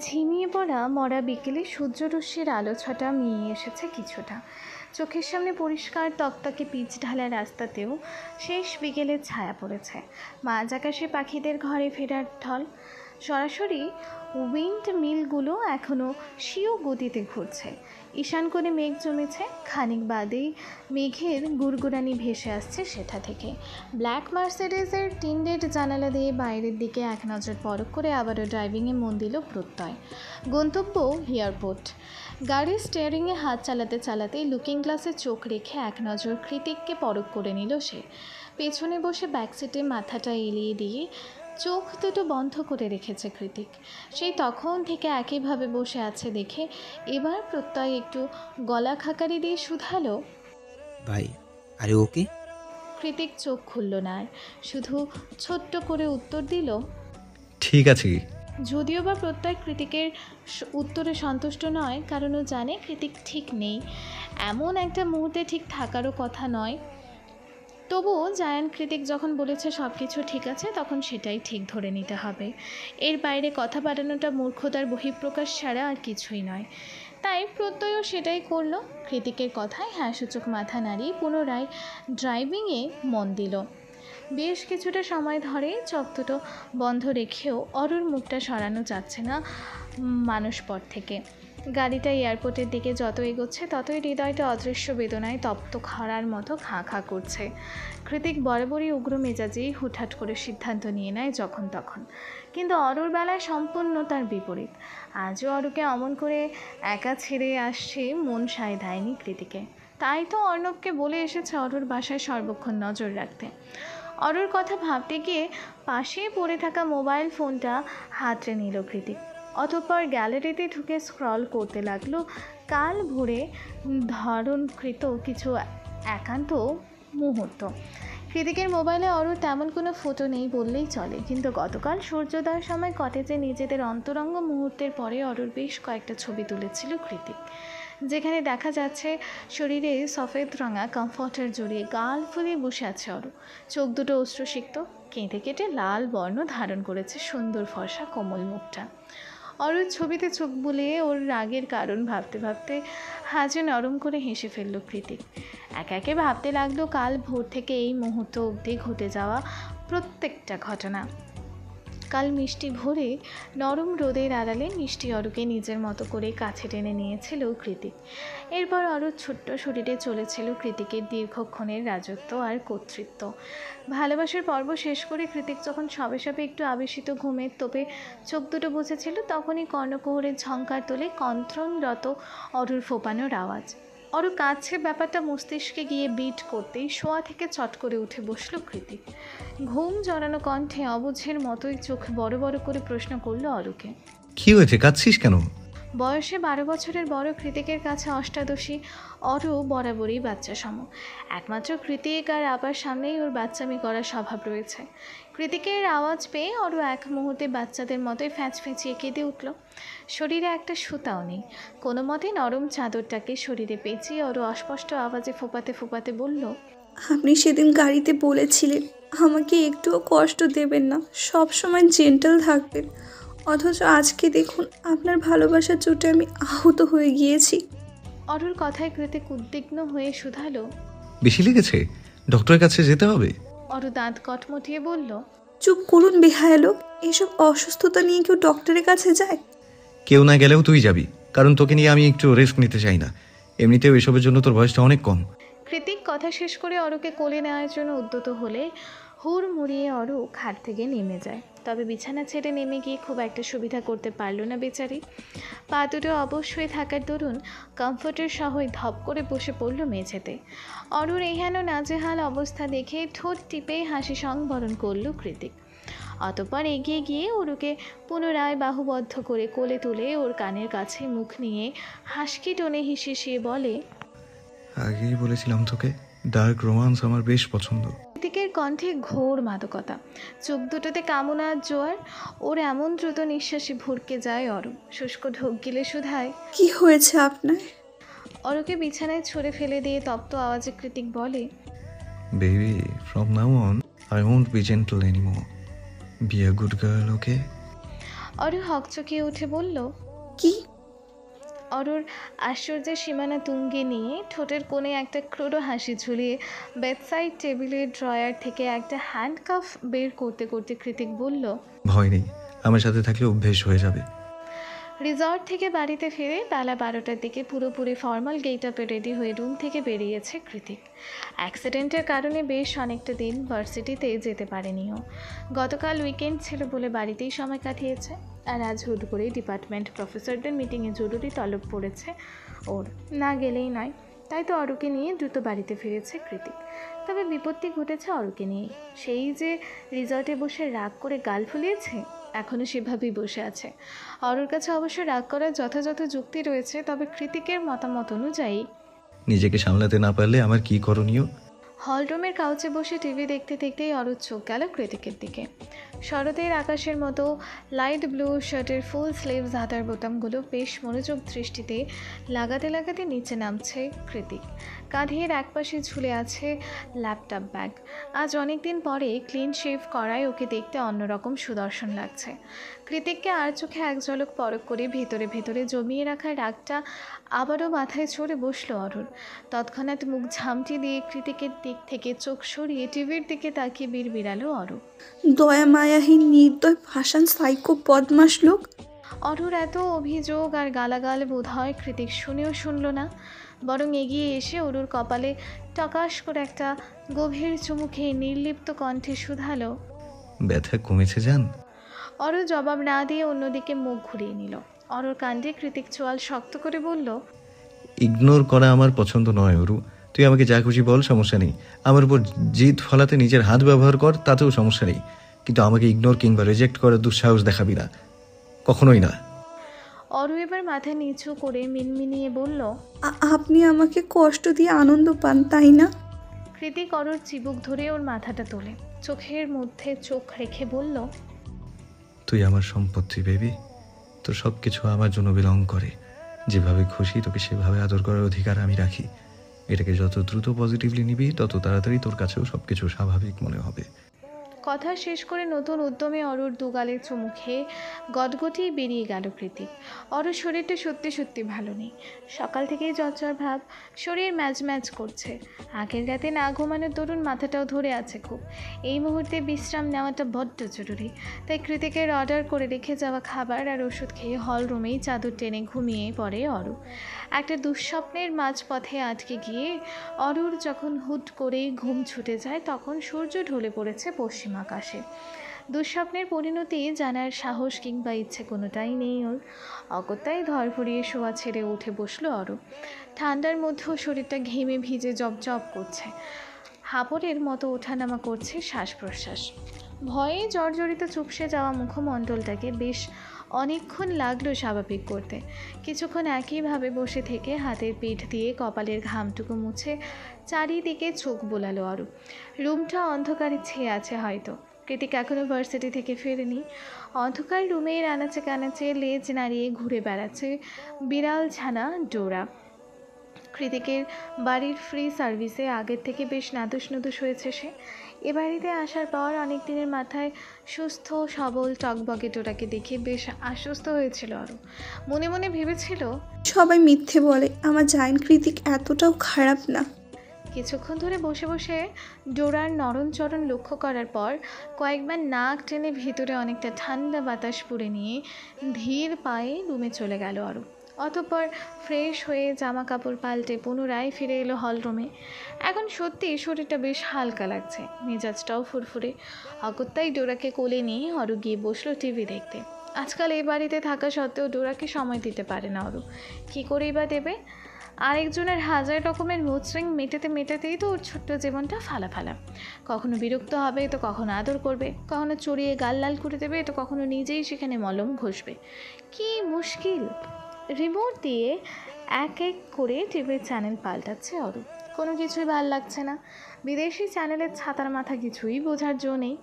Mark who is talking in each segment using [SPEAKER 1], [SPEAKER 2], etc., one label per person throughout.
[SPEAKER 1] ঝিমিয়ে পড়া মরা বিকেলে সূর্যরশ্মির আলো ছটা মিলিয়ে এসেছে কিছুটা। চোখের সামনে পরিষ্কার তকতকে পিচ ঢালা রাস্তাতেও শেষ বিকেলের ছায়া পড়েছে। মাঝ আকাশে পাখিদের ঘরে ফেরার ঢল। সরাসরি উইন্ড মিলগুলো এখনও স্বীয় গতিতে ঘুরছে। ঈশান কোণে মেঘ জমেছে, খানিক বাদেই মেঘের গুড়গুড়ানি ভেসে আসছে সেটা থেকে। ব্ল্যাক মার্সিডিজের টিন্ডেড জানালা দিয়ে বাইরের দিকে এক নজর পরখ করে আবারও ড্রাইভিংয়ে মন দিল প্রত্যয়। গন্তব্য এয়ারপোর্ট। গাড়ির স্টিয়ারিংয়ে হাত চালাতে চালাতেই লুকিং গ্লাসে চোখ রেখে এক নজর কৃতিককে পরখ করে নিল সে। পেছনে বসে ব্যাকসিটে মাথাটা এলিয়ে দিয়ে চোখ দুটো বন্ধ করে রেখেছে কৃতিক। সেই তখন থেকে একইভাবে বসে আছে দেখে এবার প্রত্যয় একটু গলা খাকারি দিয়ে শুধালো,
[SPEAKER 2] ভাই আরে ওকে?
[SPEAKER 1] কৃতিক চোখ খুলল না আর, শুধু ছোট্ট করে উত্তর দিল,
[SPEAKER 3] ঠিক আছে।
[SPEAKER 1] যদিও বা প্রত্যয় কৃতিকের উত্তরে সন্তুষ্ট নয়, কারণ ও জানে কৃতিক ঠিক নেই, এমন একটা মুহূর্তে ঠিক থাকারও কথা নয়। তবুও জায়ান কৃতিক যখন বলেছে সব কিছু ঠিক আছে, তখন সেটাই ঠিক ধরে নিতে হবে। এর বাইরে কথা বাড়ানোটা মূর্খতার বহিঃপ্রকাশ ছাড়া আর কিছুই নয়। তাই প্রত্যয়ও সেটাই করল। কৃতিকের কথায় হ্যাঁ সূচক মাথা নাড়িয়ে পুনরায় ড্রাইভিংয়ে মন দিল। বেশ কিছুটা সময় ধরে চোখ দুটো বন্ধ রেখেও অরুর মুখটা সরানো যাচ্ছে না মানসপট থেকে। গাড়িটা এয়ারপোর্টের দিকে যত এগোচ্ছে ততই হৃদয়টা অদৃশ্য বেদনায় তপ্ত খরার মতো খাঁ খাঁ করছে। কৃতিক বরাবরই উগ্র মেজাজেই হুটহাট করে সিদ্ধান্ত নিয়ে নেয় যখন তখন, কিন্তু অরুর বেলায় সম্পূর্ণ তার বিপরীত। আজও অরুকে অমন করে একা ছেড়ে আসছে মন সায় দেয়নি কৃতিকে। তাই তো অর্ণবকে বলে এসেছে অরুর বাসায় সর্বক্ষণ নজর রাখতে। অরুর কথা ভাবতে গিয়ে পাশে পড়ে থাকা মোবাইল ফোনটা হাতড়ে নিল কৃতিক। অতঃপর গ্যালারিতে ঢুকে স্ক্রল করতে লাগলো কাল ভোরে ধারণকৃত কিছু একান্ত মুহূর্ত। কৃতিকের মোবাইলে অরুর তেমন কোনো ফটো নেই বললেই চলে, কিন্তু গতকাল সূর্যোদয়ের সময় কটেজে নিজেদের অন্তরঙ্গ মুহূর্তের পরে অরুর বেশ কয়েকটা ছবি তুলেছিল কৃতিক, যেখানে দেখা যাচ্ছে শরীরে সফেদ রঙা কমফর্টার জড়িয়ে গাল ফুলিয়ে বসে আছে অরু। চোখ দুটো অশ্রুসিক্ত, কেঁদে কেটে লাল বর্ণ ধারণ করেছে সুন্দর ফর্সা কোমল মুখটা। অরুর ছবিতে চোখ বুলিয়ে ওর রাগের কারণ ভাবতে ভাবতে হাজে নরম করে হেসে ফেলল কৃতিক। একে একে ভাবতে লাগলো কাল ভোর থেকে এই মুহূর্ত অবধি ঘটে যাওয়া প্রত্যেকটা ঘটনা। কাল মিষ্টি ভোরে নরম রোদের আড়ালে মিষ্টি অরুকে নিজের মতো করে কাছে টেনে নিয়েছিল কৃতিক। এরপর অরুর ছোট্ট শরীরে চলেছিল কৃতিকের দীর্ঘক্ষণের রাজত্ব আর কর্তৃত্ব। ভালোবাসার পর্ব শেষ করে কৃতিক যখন সবে সবে একটু আবেশিত ঘুমের তোপে চোখ দুটো বুঝেছিল, তখনই কর্ণকুহরের ঝংকার তোলে কন্ত্রণরত অরুর ফোপানোর আওয়াজ। অরু কাছে ব্যাপারটা মস্তিষ্কে গিয়ে বিট করতেই শোয়া থেকে চট করে উঠে বসল কৃতিক। ঘুম জড়ানো কণ্ঠে অবুঝের মতোই চোখ বড় বড় করে প্রশ্ন করলো অরুকে,
[SPEAKER 3] কি হয়েছে, কাঁদছিস কেন?
[SPEAKER 1] বয়সে 12 বছরের বড় কৃতিকের কাছে অষ্টাদশী অরু বরাবরই বাচ্চা সম। একমাত্র কৃতিক আর আবার সামনেই ওর বাচ্চামি করার স্বভাব রয়েছে। কৃতিকের আওয়াজ পেয়ে অরু এক মুহূর্তে বাচ্চাদের মতোই ফ্যাঁচ ফেঁচিয়ে কেঁদে উঠল। শরীরে একটা সুতাও নেই। কোনো মতে নরম চাদরটাকে শরীরে পেঁচিয়ে অরু অস্পষ্ট আওয়াজে ফোপাতে ফোপাতে বলল,
[SPEAKER 4] আপনি সেদিন গাড়িতে বলেছিলেন আমাকে একটুও কষ্ট দেবেন না, সব সময় জেন্টাল থাকবেন, অথচ আজকে দেখুন আপনার ভালোবাসার চোটে আমি আহত হয়ে গিয়েছি।
[SPEAKER 1] অরুর কথায় কৃতিক উদ্বিগ্ন হয়ে শুধালো,
[SPEAKER 3] বেশি লেগেছে? ডক্টরের কাছে যেতে হবে?
[SPEAKER 1] অরু দাঁত কটমটিয়ে বলল,
[SPEAKER 4] চুপ করুন বেহায়া লোক, এসব অসুস্থতা নিয়ে কেউ ডক্টরের কাছে যায়?
[SPEAKER 3] কেউ না গেলেও তুই যাবি, কারণ তোকে নিয়ে আমি একটু রিস্ক নিতে চাই না। এমনিতেও এসবের জন্য তোর বয়সটা অনেক কম।
[SPEAKER 1] কৃতিক কথা শেষ করে অরুকে কোলে নেওয়ার জন্য উদ্যত হলে হুড় মুড়িয়ে অরু খাট থেকে নেমে যায়। তবে বিছানা ছেড়ে নেমে গিয়ে খুব একটা সুবিধা করতে পারল না বেচারি। পা দুটো অবশ্যই থাকার দরুন কমফোর্টের সহই ধপ করে বসে পড়ল মেঝেতে। অরুর এহেন নাজেহাল অবস্থা দেখে ঠোঁট টিপে হাসি সংবরণ করল কৃতিক। অতঃপর এগিয়ে গিয়ে অরুকে পুনরায় বাহুবদ্ধ করে কোলে তুলে ওর কানের কাছে মুখ নিয়ে হাসকি টোনে হিসিয়ে বলে,
[SPEAKER 3] আগেই বলেছিলাম তোকে, ডার্ক রোমান্স আমার বেশ পছন্দ।
[SPEAKER 1] কৃতিকের কণ্ঠে ঘোর মাদকতা, চোখ দুটোতে কামনার জোয়ার। ওর এমন দ্রুত নিঃশ্বাসে ভরকে যায় অরু। শুষ্ক ঢোক গিলে শুধায়,
[SPEAKER 4] কি হয়েছে আপনার?
[SPEAKER 1] অরুকে বিছানায় ছড়ে ফেলে দিয়ে তপ্ত আওয়াজে কৃতিক বলে,
[SPEAKER 3] baby, from now on I won't be gentle anymore. Be a good girl, okay?
[SPEAKER 1] Aru হকচকিয়ে উঠে বলল।
[SPEAKER 4] কি?
[SPEAKER 1] অরুর আশ্চর্যের সীমানা তুঙ্গে নিয়ে ঠোঁটের কোণে একটা ক্রুড় হাসি ঝুলিয়ে বেডসাইড টেবিলের ড্রয়ার থেকে একটা হ্যান্ডকাফ বের করতে করতে কৃতিক বলল।
[SPEAKER 3] ভয় নেই, আমার সাথে থাকলে অভ্যেস হয়ে যাবে।
[SPEAKER 1] রিসর্ট থেকে বাড়িতে ফিরে বেলা 12টার দিকে পুরোপুরি ফর্মাল গেট আপে রেডি হয়ে রুম থেকে বেরিয়েছে কৃতিক। অ্যাক্সিডেন্টের কারণে বেশ অনেকটা দিন ভার্সিটিতে যেতে পারেনিও। গতকাল উইকেন্ড ছিল বলে বাড়িতেই সময় কাটিয়েছে। আর আজ হুট করেই ডিপার্টমেন্ট প্রফেসরদের মিটিংয়ে জরুরি তলব পড়েছে ওর, না গেলেই নয়। তাই তো অরুকে নিয়ে দ্রুত বাড়িতে ফিরেছে কৃতিক। তবে বিপত্তি ঘটেছে অরুকে নিয়ে। সেই যে রিসর্টে বসে রাগ করে গাল ফুলিয়েছে, এখনও সেভাবেই বসে আছে। অরুর কাছে অবশ্য রাগ করার যথাযথ যুক্তি রয়েছে, তবে কৃতিকের মতামত অনুযায়ী
[SPEAKER 3] নিজেকে সামলাতে না পারলে আমার কি করণীয়?
[SPEAKER 1] হলরুমের কাউচে বসে টিভি দেখতে দেখতেই অরুর চোখ গেল কৃতিকের দিকে। শরতের আকাশের মতো লাইট ব্লু শার্টের ফুল স্লিভস হাতার বোতামগুলো বেশ মনোযোগ দৃষ্টিতে লাগাতে লাগাতে নিচে নামছে কৃতিক। কাঁধের একপাশে ঝুলে আছে ল্যাপটপ ব্যাগ। আজ অনেক দিন পরে ক্লিন শেভ করায় ওকে দেখতে অন্যরকম সুদর্শন লাগছে। কৃতিককে আর চোখে এক ঝলক পরখ করে ভেতরে ভেতরে জমিয়ে রাখা রাগটা আবারও মাথায় চড়ে বসলো অরুর। তৎক্ষণাৎ মুখ ঝামটি দিয়ে কৃতিকের দিক থেকে চোখ সরিয়ে টিভির দিকে তাকিয়ে বিড়বিড়ালো অরু।
[SPEAKER 4] দয়া মায়াহীন নির্দয় ভাষান সাইকো বদমাস লোক।
[SPEAKER 1] অরুর এত অভিযোগ আর গালাগাল বোধ হয় কৃতিক শুনেও শুনল না, বরং এগিয়ে এসে অরুর কপালে টকাশ করে একটা গভীর চুমু খেয়ে নির্লিপ্ত কণ্ঠে শুধালো।
[SPEAKER 3] ব্যথা কমেছে জান?
[SPEAKER 1] অরু জবাব না দিয়ে অন্যদিকে মুখ ঘুরিয়ে নিল। অরুর কাণ্ডে কৃতিক চোয়াল শক্ত করে বলল।
[SPEAKER 3] ইগনোর করা আমার পছন্দ নয় অরু। তুই আমাকে যা খুশি বল, সমস্যা নেই। আমার উপর জিদ ফলাতে নিজের হাত ব্যবহার কর, তাতেও সমস্যা নেই। কিন্তু আমাকে ইগনোর কিংবা রিজেক্ট করার দুঃসাহস দেখাবি না, কখনোই না।
[SPEAKER 1] অরু এবার মাথা নিচু করে মিনমিনিয়ে বলল।
[SPEAKER 4] আপনি আমাকে কষ্ট দিয়ে আনন্দ পান, তাই না?
[SPEAKER 1] কৃতিক অরুর চিবুক ধরে ওর মাথাটা তোলে, চোখের মধ্যে চোখ রেখে বলল।
[SPEAKER 3] তুই আমার সম্পত্তি বেবি, তোর সব কিছু আমার জন্য বিলং করে। যেভাবে খুশি তোকে সেভাবে আদর করার অধিকার আমি রাখি। এটাকে যত দ্রুত পজিটিভলি নিবি, তত তাড়াতাড়ি তোর কাছেও সব কিছু স্বাভাবিক মনে হবে।
[SPEAKER 1] কথা শেষ করে নতুন উদ্যমে অরুর দুগালের চুমু খেয়ে গটগটিয়ে বেরিয়ে গেল কৃতিক। অরুর শরীরটা সত্যি সত্যি ভালো নেই। সকাল থেকেই জ্বর ভাব, শরীর ম্যাচ ম্যাচ করছে। আগের রাতে না ঘুমানোর দরুন মাথাটাও ধরে আছে খুব। এই মুহূর্তে বিশ্রাম নেওয়াটা বড্ড জরুরি। তাই কৃতিকের অর্ডার করে রেখে যাওয়া খাবার আর ওষুধ খেয়ে হল রুমেই চাদর টেনে ঘুমিয়ে পড়ে অরু। একটা দুঃস্বপ্নের মাঝপথে আটকে গিয়ে অরুর যখন হুট করেই ঘুম ছুটে যায়, তখন সূর্য ঢলে পড়েছে পশ্চিম আকাশে। দুঃস্বপ্নের পরিণতি জানার সাহস কিংবা ইচ্ছে কোনোটাই নেই ওর। অগত্যাই ধরফড়িয়ে শোয়া ছেড়ে উঠে বসলো অরু। ঠান্ডার মধ্যেও শরীরটা ঘেমে ভিজে জবজব করছে। হাঁপড়ের মতো ওঠানামা করছে শ্বাস প্রশ্বাস। ভয়ে জর্জরিত চুপসে যাওয়া মুখমণ্ডলটাকে বেশ অনেকক্ষণ লাগলো স্বাভাবিক করতে। কিছুক্ষণ একইভাবে বসে থেকে হাতের পিঠ দিয়ে কপালের ঘামটুকু মুছে চারিদিকে চোখ বোলালো অরু। রুমটা অন্ধকারে ছেয়ে আছে হয়তো। কৃতিক এখনও ভার্সিটি থেকে ফেরেনি। অন্ধকার রুমের আনাচে কানাচে লেজ নাড়িয়ে ঘুরে বেড়াচ্ছে বিড়াল ছানা ডোরা। কৃতিকের বাড়ির ফ্রি সার্ভিসে আগের থেকে বেশ নাদুস নুদুস হয়েছে সে। এ বাড়িতে আসার পর অনেক দিনের মাথায় সুস্থ সবল টকবগে ডোরাকে দেখে বেশ আশ্বস্ত হয়েছিল আরও। মনে মনে ভেবেছিল
[SPEAKER 4] সবাই মিথ্যে বলে, আমার জায়েন্ট কৃতিক এতটাও খারাপ না।
[SPEAKER 1] কিছুক্ষণ ধরে বসে বসে ডোরার নরমচরণ লক্ষ্য করার পর কয়েকবার নাক টেনে ভিতরে অনেকটা ঠান্ডা বাতাস পুড়ে নিয়ে ধীর পায়ে রুমে চলে গেল আরও। অতঃপর ফ্রেশ হয়ে জামা কাপড় পাল্টে পুনরায় ফিরে এলো হলরুমে। এখন সত্যি শরীরটা বেশ হালকা লাগছে, মেজাজটাও ফুরফুরে। অগত্যাই ডোরাকে কোলে নিয়ে অরু গিয়ে বসলো টিভি দেখতে। আজকাল এই বাড়িতে থাকা সত্ত্বেও ডোরাকে সময় দিতে পারে না অরু। কী করেই বা দেবে? আরেকজনের হাজার রকমের মুচরিং মেটাতেই তো ওর ছোট্ট জীবনটা ফালা। কখনো বিরক্ত হবে তো কখনো আদর করবে, কখনো চড়িয়ে গাল লাল করে দেবে তো কখনো নিজেই সেখানে মলম ঘষবে। কি মুশকিল! রিমোট দিয়ে এক এক করে টিভির চ্যানেল পাল্টাচ্ছে অরু। কোনো কিছুই ভাল লাগছে না। বিদেশি চ্যানেলের ছাতার মাথা কিছুই বোঝার জো নেই।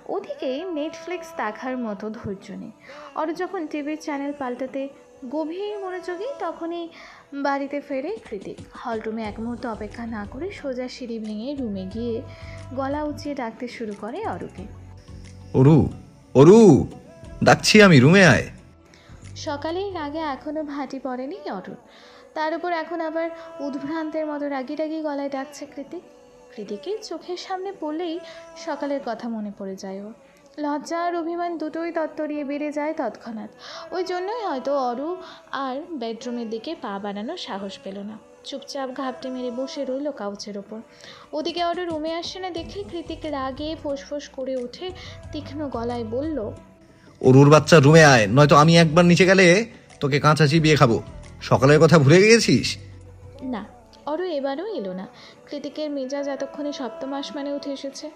[SPEAKER 1] ওদিকে নেটফ্লিক্স দেখার মতো ধৈর্য নেই। অরু যখন টিভির চ্যানেল পাল্টাতে গভীর মনোযোগী, তখনই বাড়িতে ফেরে কৃতিক। হলরুমে এক মুহূর্ত অপেক্ষা না করে সোজা সিঁড়ি ভেঙে রুমে গিয়ে গলা উঁচিয়ে ডাকতে শুরু করে অরুকে।
[SPEAKER 3] অরু, অরু, ডাকছি আমি, রুমে আয়।
[SPEAKER 1] সকালেই রাগে এখনও ভাটি পড়েনি অরুণ। তার উপর এখন আবার উদ্ভ্রান্তের মতো রাগি রাগি গলায় ডাকছে কৃতিক। কৃতিকের চোখের সামনে পড়লেই সকালের কথা মনে পড়ে যায় ওর। লজ্জা আর অভিমান দুটোই তত্তরিয়ে বেড়ে যায় তৎক্ষণাৎ। ওই জন্যই হয়তো অরু আর বেডরুমের দিকে পা বাড়ানোর সাহস পেল না। চুপচাপ ঘাপটে মেরে বসে রইল কাউচের ওপর। ওদিকে অরু রুমে আসছে না দেখে কৃতিক রাগে ফোঁস করে উঠে তীক্ষ্ণ গলায় বলল,
[SPEAKER 3] অরুর বাচ্চা রুমে আয়, নয়তো আমি একবার নিচে গেলে তোকে কাঁচা চিবিয়ে খাবো। সকালের কথা ভুলে গিয়েছিস?
[SPEAKER 1] না, অরু এবারও এলো না। কৃতিকের মেজাজ এতক্ষণে সপ্তম আসমানে উঠে এসেছে।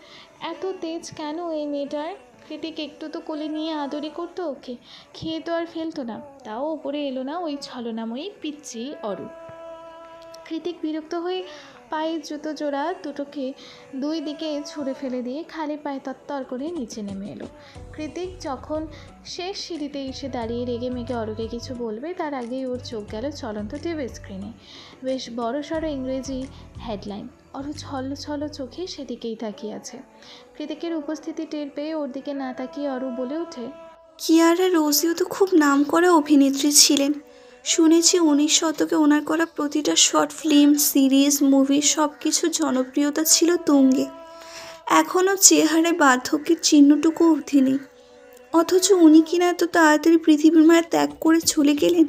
[SPEAKER 1] এত তেজ কেন এই মেয়েটার? কৃতিক একটু তো কোলে নিয়ে আদরি করতো ওকে, খেয়ে তো আর ফেলতো না। তাও ওপরে এলো না ওই ছলনাময়ী পিচ্ছি অরু। কৃতিক বিরক্ত হয়ে পায়ের জুতো জোড়া দুটোকে দুই দিকে ছুঁড়ে ফেলে দিয়ে খালি পায়ে তত্তর করে নিচে নেমে এলো। কৃতিক যখন শেষ সিঁড়িতে এসে দাঁড়িয়ে রেগে মেগে অরুকে কিছু বলবে তার আগেই ওর চোখ গেল চলন্ত টিভি স্ক্রিনে। বেশ বড় সড়ো ইংরেজি হেডলাইন। অরু ছল ছল চোখে সেদিকেই তাকিয়ে আছে। কৃতিকের উপস্থিতি টের পেয়ে ওর দিকে না তাকিয়ে অরু বলে ওঠে,
[SPEAKER 4] কিয়ারা রোজিও তো খুব নামকরা অভিনেত্রী ছিলেন। শুনেছি 19 শতকে ওনার করা প্রতিটা শর্ট ফিল্ম, সিরিজ, মুভি সব কিছু জনপ্রিয়তা ছিল তুঙ্গে। এখনও চেহারায় বার্ধক্যের চিহ্নটুকু অবধি নেই। অথচ উনি কিনা এত তাড়াতাড়ি পৃথিবীর মায়া ত্যাগ করে চলে গেলেন।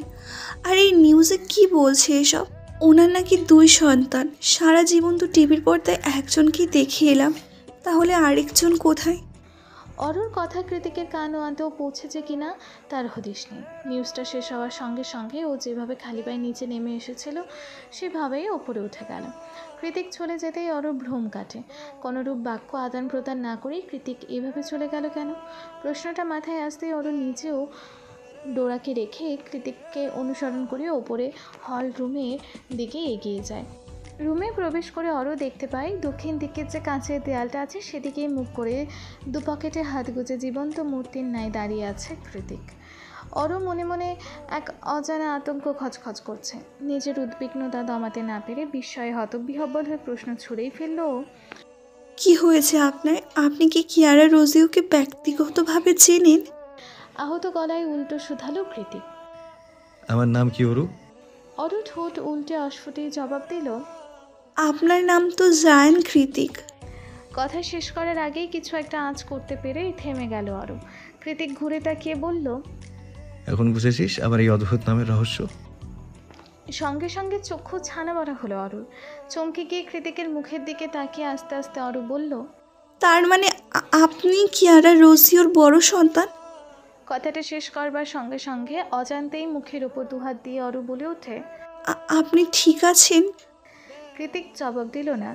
[SPEAKER 4] আর এই নিউজে কি বলছে এসব? ওনার নাকি 2 সন্তান। সারা জীবন তো টিভির পর্দায় একজনকেই দেখে এলাম, তাহলে আরেকজন কোথায়?
[SPEAKER 1] অরুর কথা কৃতিকের কান আদৌ পৌঁছেছে কিনা তার হদিশ নেই। নিউজটা শেষ হওয়ার সঙ্গে সঙ্গে ও যেভাবে খালি পায়ে নিচে নেমে এসেছিল সেভাবেই ওপরে উঠে গেল। কৃতিক চলে যেতেই অরুর ভ্রম কাটে। কোনোরূপ বাক্য আদান প্রদান না করেই কৃতিক এভাবে চলে গেল কেন? প্রশ্নটা মাথায় আসতেই অরুর নিজেও ডোরাকে রেখে কৃতিককে অনুসরণ করে ওপরে হল রুমের দিকে এগিয়ে যায়। রুমে প্রবেশ করে অরু দেখতে পাই দক্ষিণ দিকের যে কাঁচের দেয়ালটা আছে সেদিকেই মুখ করে দু পকেটে হাত গুজে জীবন্ত মূর্তির ন্যায় দাঁড়িয়ে আছে কৃতিক। অরু মনে মনে এক অজানা আতঙ্ক খচখচ করছে। নিজের উদ্বিগ্নতা দমাতে না পেরে বিস্ময়ে হতবিহ্বল হয়ে প্রশ্ন ছুড়েই ফেলল,
[SPEAKER 4] কি হয়েছে আপনার? আপনি কি কিয়ারা রোজিওকে ব্যক্তিগতভাবে চেনেন?
[SPEAKER 1] আহত গলায় উল্টো শুধালো কৃতিক।
[SPEAKER 3] আমার নাম কি অরু?
[SPEAKER 1] অরু ঠোঁট উল্টে অস্ফুটে জবাব দিল,
[SPEAKER 4] আপনার নাম তো জায়ান কৃতিক।
[SPEAKER 1] কথা শেষ করার আগেই কিছু একটা আঁচ করতে পেরে থেমে গেল অরু। কৃতিক ঘুরে তাকিয়ে বলল,
[SPEAKER 3] এখন বুঝেছিস আমার এই অদ্ভুত নামের রহস্য?
[SPEAKER 1] সঙ্গে সঙ্গে চক্ষু ছানা বড়া হলো অরুর। চমকে গিয়ে কৃতিকের মুখের দিকে তাকিয়ে আস্তে আস্তে অরু বলল,
[SPEAKER 4] তার মানে আপনি কিয়ারা রোজিওর বড় সন্তান?
[SPEAKER 1] কথাটা শেষ করবার সঙ্গে সঙ্গে অজান্তেই মুখের ওপর দুহাত দিয়ে অরু বলে ওঠে,
[SPEAKER 4] আপনি ঠিক আছেন?
[SPEAKER 1] কৃতিক জবাব দিল না।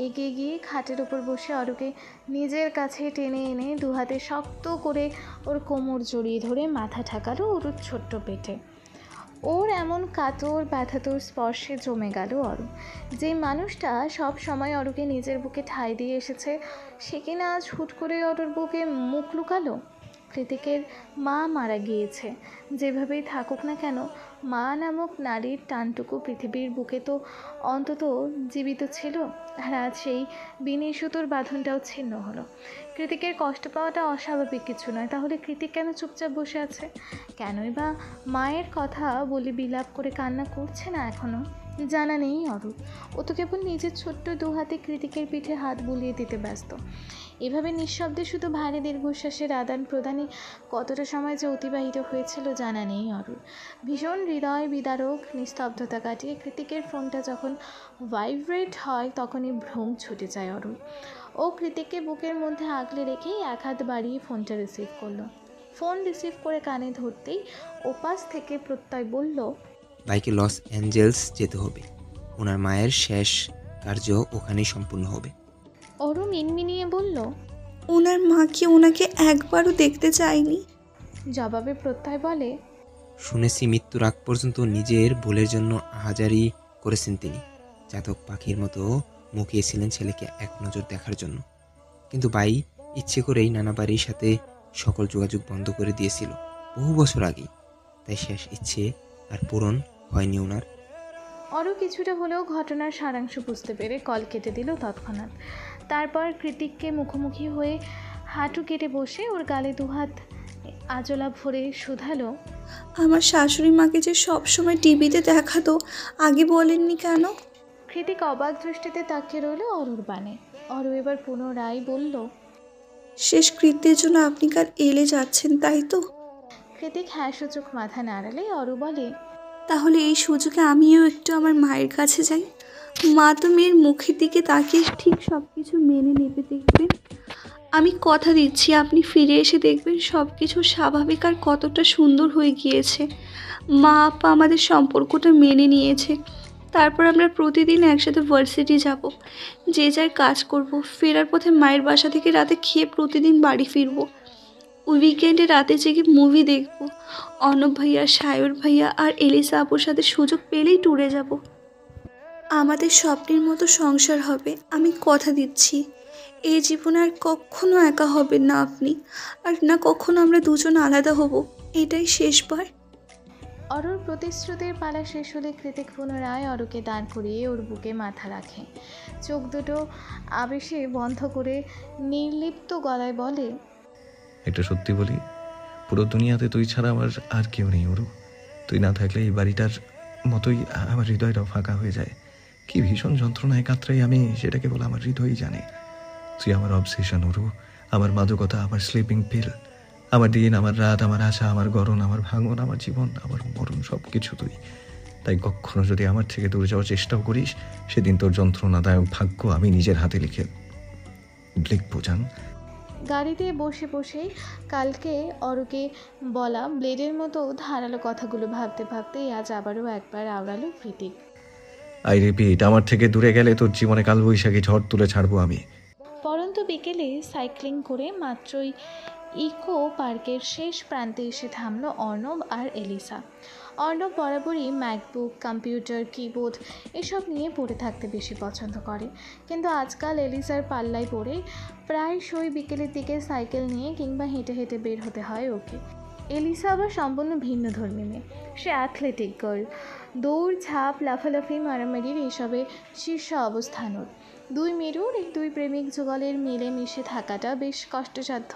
[SPEAKER 1] এগিয়ে গিয়ে খাটের ওপর বসে অরুকে নিজের কাছে টেনে এনে দুহাতে শক্ত করে ওর কোমর জড়িয়ে ধরে মাথা ঠাকালো অরুর ছোট্ট পেটে। ওর এমন কাতর ব্যথাতর স্পর্শে জমে গেল অরু। যে মানুষটা সব সময় অরুকে নিজের বুকে ঠাঁই দিয়ে এসেছে সে কিনা আজ হুট করে অরুর বুকে মুখ লুকালো। কৃতিকের মা মারা গিয়েছে। যেভাবেই থাকুক না কেন মা নামক নারীর টানটুকু পৃথিবীর বুকে তো অন্তত জীবিত ছিল। আর আজ সেই বিনি সুতোর বাঁধনটাও ছিন্ন হলো। কৃতিকের কষ্ট পাওয়াটা অস্বাভাবিক কিছু নয়, তাহলে কৃতিক কেন চুপচাপ বসে আছে? কেনই বা মায়ের কথা বলে বিলাপ করে কান্না করছে না এখনও? জানা নেই অরূপ। ও তো কেবল নিজের ছোট্ট দু হাতে কৃতিকের পিঠে হাত বুলিয়ে দিতে ব্যস্ত। এভাবে নিঃশব্দে শুধু ভারী দীর্ঘশ্বাসের আদান প্রদানে কতটা সময় যে অতিবাহিত হয়েছিল জানা নেই অরুর। ভীষণ হৃদয় বিদারক নিস্তব্ধতা কাটিয়ে কৃতিকের ফোনটা যখন ভাইব্রেট হয় তখনই ভ্রম ছুটে যায় অরুর। ও কৃতিককে বুকের মধ্যে আগলে রেখেই এক হাত বাড়িয়ে ফোনটা রিসিভ করলো। ফোন রিসিভ করে কানে ধরতেই ওপাশ থেকে প্রত্যয় বলল,
[SPEAKER 2] ভাইকে লস অ্যাঞ্জেলস যেতে হবে। ওনার মায়ের শেষ কার্য ওখানেই সম্পূর্ণ হবে।
[SPEAKER 1] অরু মিনমিনিয়ে বলল,
[SPEAKER 4] ওনার মা কি ওনাকে একবারও দেখতে চায়নি?
[SPEAKER 1] জবাবে প্রত্যয় বলে,
[SPEAKER 2] শুনেছি মৃত্যুর আগ পর্যন্ত নিজের ভুলের জন্য আহাজারি করেছেন তিনি। চাতক পাখির মতো মুখিয়েছিলেন ছেলেকে এক নজর দেখার জন্য। কিন্তু ভাই ইচ্ছে করেই নানা বাড়ির সাথে সকল যোগাযোগ বন্ধ করে দিয়েছিল বহু বছর আগেই। তাই শেষ ইচ্ছে আর পূরণ হয়নি ওনার।
[SPEAKER 1] অরু কিছুটা হলেও ঘটনার সারাংশ বুঝতে পেরে কল কেটে দিল তৎক্ষণাৎ। তারপর কৃতিককে মুখোমুখি হয়ে হাঁটু কেটে বসে ওর গালে দুহাত আজলা ভরে শুধালো,
[SPEAKER 4] আমার শাশুড়ি মাকে যে সবসময় টিভিতে দেখাতো, আগে বলেননি কেন?
[SPEAKER 1] কৃতিক অবাক দৃষ্টিতে তাকিয়ে রইল অরুর বানে। অরু এবার পুনরায় বলল,
[SPEAKER 4] শেষ কৃত্যের জন্য আপনি কাল এলে যাচ্ছেন, তাই তো?
[SPEAKER 1] কৃতিক হ্যাঁ সূচক মাথা নাড়ালে অরু বলে,
[SPEAKER 4] তাহলে এই সুযোগে আমিও একটু আমার মায়ের কাছে যাই। মা তো মেয়ের মুখের দিকে তাকিয়ে ঠিক সব কিছু মেনে নেবে, দেখবেন। আমি কথা দিচ্ছি, আপনি ফিরে এসে দেখবেন সব কিছু স্বাভাবিক আর কতটা সুন্দর হয়ে গিয়েছে। মা আপা আমাদের সম্পর্কটা মেনে নিয়েছে। তারপর আমরা প্রতিদিন একসাথে ভার্সিটি যাব, যে যার কাজ করব। ফেরার পথে মায়ের বাসা থেকে রাতে খেয়ে প্রতিদিন বাড়ি ফিরবো। উইকেন্ডে রাতে জেগে মুভি দেখব। অর্ণব ভাইয়া, সায়র ভাইয়া আর এলিসা আপুর সাথে সুযোগ পেলেই ট্যুরে যাব। আমাদের স্বপ্নের মতো সংসার হবে, আমি কথা দিচ্ছি। এই জীবনে আর কখনো একা হবেন না আপনি, আর না কখনো আমরা দুজন আলাদা হব। এটাই শেষবার।
[SPEAKER 1] অরুর প্রতিশ্রুতির পালা শেষ হলে কৃতিক পুনরায় অরুকে দাঁড় করিয়ে ওর বুকে মাথা রাখে। চোখ দুটো আবেশে বন্ধ করে নির্লিপ্ত গলায় বলে,
[SPEAKER 3] একটা সত্যি বলি, পুরো দুনিয়াতে তুই ছাড়া আমার আর কেউ নেই ওরু। তুই না থাকলে এই বাড়িটার মতোই আমার হৃদয়টাও ফাঁকা হয়ে যায়। কি ভীষণ যন্ত্রণায় কাতরাই আমি, সেটা কেবল আমার হৃদয়ই জানে। তুই আমার অবসেশন ওরু, আমার মাদকতা, আমার স্লিপিং পিল, আমার দিন, আমার রাত, আমার আশা, আমার গরণ, আমার ভাঙন, আমার জীবন, আমার মরণ, সব কিছু তুই। তাই কখনো যদি আমার থেকে দূরে যাওয়ার চেষ্টাও করিস, সেদিন তোর যন্ত্রণাদায়ক ভাগ্য আমি নিজের হাতে লিখবো জান।
[SPEAKER 1] গাড়িতে বসে বসেই কালকে অরুকে বলা ব্লেডের মতো ধারালো কথাগুলো ভাবতে ভাবতেই আজ আবারও একবার আওড়ালো কৃতিক।
[SPEAKER 3] আই রিপিট, আমার থেকে দূরে গেলে তোর জীবনে কালবৈশাখী ঝড় তুলে ছাড়বো আমি।
[SPEAKER 1] পরন্ত বিকেলে সাইক্লিং করে মাত্রই ইকো পার্কের শেষ প্রান্তে এসে থামলো অর্ণব আর এলিসা। অর্ণব বরাবরই ম্যাকবুক, কম্পিউটার, কিবোর্ড এসব নিয়ে পড়ে থাকতে বেশি পছন্দ করে, কিন্তু আজকাল এলিসার পাল্লায় পড়ে প্রায়শই বিকেলের দিকে সাইকেল নিয়ে কিংবা হেঁটে হেঁটে বের হতে হয় ওকে। এলিসা আবার সম্পূর্ণ ভিন্ন ধর্মী মেয়ে। সে অ্যাথলেটিক গার্ল, দৌড়, ঝাঁপ, লাফালাফি, মারামারির এসবে শীর্ষ অবস্থান ওর। দুই মেরুর এই দুই প্রেমিক যুগলের মিলেমিশে থাকাটা বেশ কষ্টসাধ্য।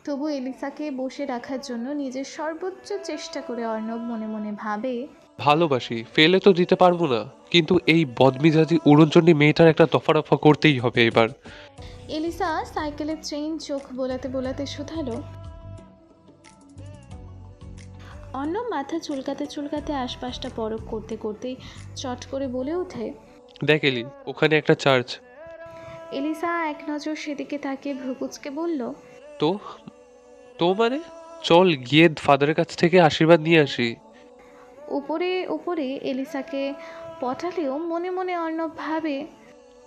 [SPEAKER 1] তবু এলিসাকে বসে রাখার জন্য নিজের সর্বোচ্চ চেষ্টা করে অর্ণব মনে মনে ভাবে,
[SPEAKER 5] ভালোবাসি, ফেলে তো দিতে পারবো না, কিন্তু এই বদমিজাজি উড়নচণ্ডী মেয়েটার একটা দফা করতেই হবে এবার।
[SPEAKER 1] এলিসা সাইকেলের চেইন চোখ বোলাতে বোলাতে শুধালো। অর্ণব মাথা চুলকাতে চুলকাতে আশপাশটা পরখ করতে করতেই চট করে বলে ওঠে,
[SPEAKER 5] দেখ এলি, ওখানে একটা চার্চ।
[SPEAKER 1] এলিসা এক নজর সেদিকে তাকিয়ে ভ্রুকুচকে বলল,
[SPEAKER 5] তো তো মানে চল গিয়ে ফাদারের কাছ থেকে আশীর্বাদ নিয়ে আসি।
[SPEAKER 1] উপরে উপরে এলিসাকে পটালেও মনে মনে অর্ণব ভাবে,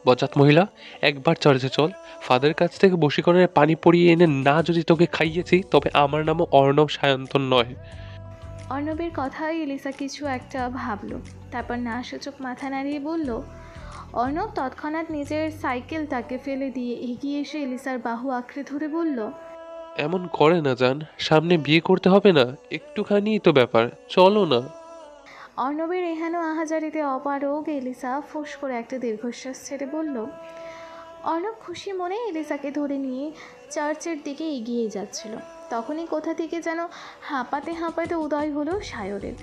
[SPEAKER 5] বজাত মহিলা, একবার চার্চে চল, ফাদারের কাছ থেকে বশীকরণের পানি পরিয়ে এনে না যদি তোকে খাইয়েছি, তবে আমার নামও অর্ণব সায়ন্তন নয়।
[SPEAKER 1] অর্ণবের কথায় এলিসা কিছু একটা ভাবল, তারপর না সূচক মাথা নাড়িয়ে বলল। অর্ণব তৎক্ষণাৎ নিজের সাইকেলটাকে ফেলে দিয়ে এগিয়ে এসে এলিসার বাহু আঁকড়ে ধরে বলল,
[SPEAKER 5] এমন করে না জান, সামনে বিয়ে করতে হবে না, একটুখানি তো ব্যাপার, চলো না।
[SPEAKER 1] অর্ণবের এহেন আহাজারিতে অপারগ এলিসা ফোঁস করে একটা দীর্ঘশ্বাস ছেড়ে বলল। অর্ণব খুশি মনে এলিসাকে ধরে নিয়ে চার্চের দিকে এগিয়ে যাচ্ছিল। তখনই কোথা থেকে যেন হাঁপাতে হাঁপাতে উদয় হলো সায়রের।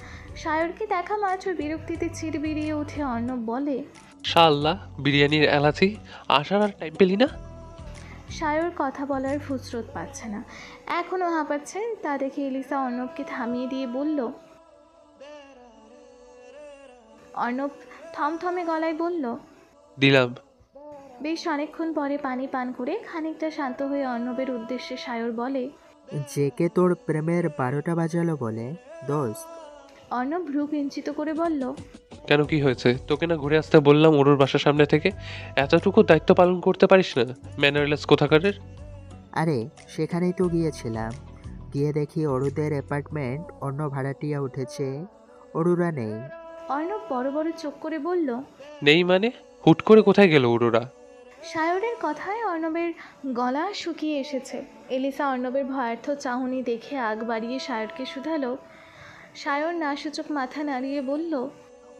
[SPEAKER 1] সায়রকে দেখা মাত্র বিরক্তিতে চিড়বিড়িয়ে উঠে অর্ণব বলে,
[SPEAKER 5] শাল্লাহ, বিরিয়ানির এলাচি, আসার আর টাইম পেলি না?
[SPEAKER 1] সায়র কথা বলার ফুসরত পাচ্ছে না, এখনও হাঁপাচ্ছে। তা দেখে এলিসা অর্ণবকে থামিয়ে দিয়ে বলল। অর্ণব থমথমে গলায় বলল,
[SPEAKER 5] দিলাম।
[SPEAKER 1] বেশ অনেকক্ষণ পরে পানি পান করে খানিকটা শান্ত হয়ে অর্ণবের উদ্দেশ্যে সায়র বলে,
[SPEAKER 6] জেকে তোর প্রেমের 12টা বাজালো বলে দোস্ত।
[SPEAKER 1] অর্ণব ভ্রু কিঞ্চিত করে বলল,
[SPEAKER 5] কেন, কি হয়েছে? তোকে না ঘুরে আসতে বললাম ওর বাসার সামনে থেকে? এতটুকু দায়িত্ব পালন করতে পারিস না, ম্যানারলেস কোথাকারের।
[SPEAKER 6] আরে সেখানেই তো গিয়েছিলাম, গিয়ে দেখি অরুদের অ্যাপার্টমেন্ট অন্য ভাড়াটিয়া উঠেছে, অরুরা নেই।
[SPEAKER 1] অর্ণব বড় বড় চোখ করে বলল।
[SPEAKER 5] নেই মানে? হুট করে কোথায় গেল ওরা?
[SPEAKER 1] সায়রের কথায় অর্ণবের গলা শুকিয়ে এসেছে। এলিসা অর্ণবের ভয়ার্থ চাহনি দেখে আগ বাড়িয়ে সায়রকে শুধালো। সায়র না সূচক মাথা নাড়িয়ে বলল,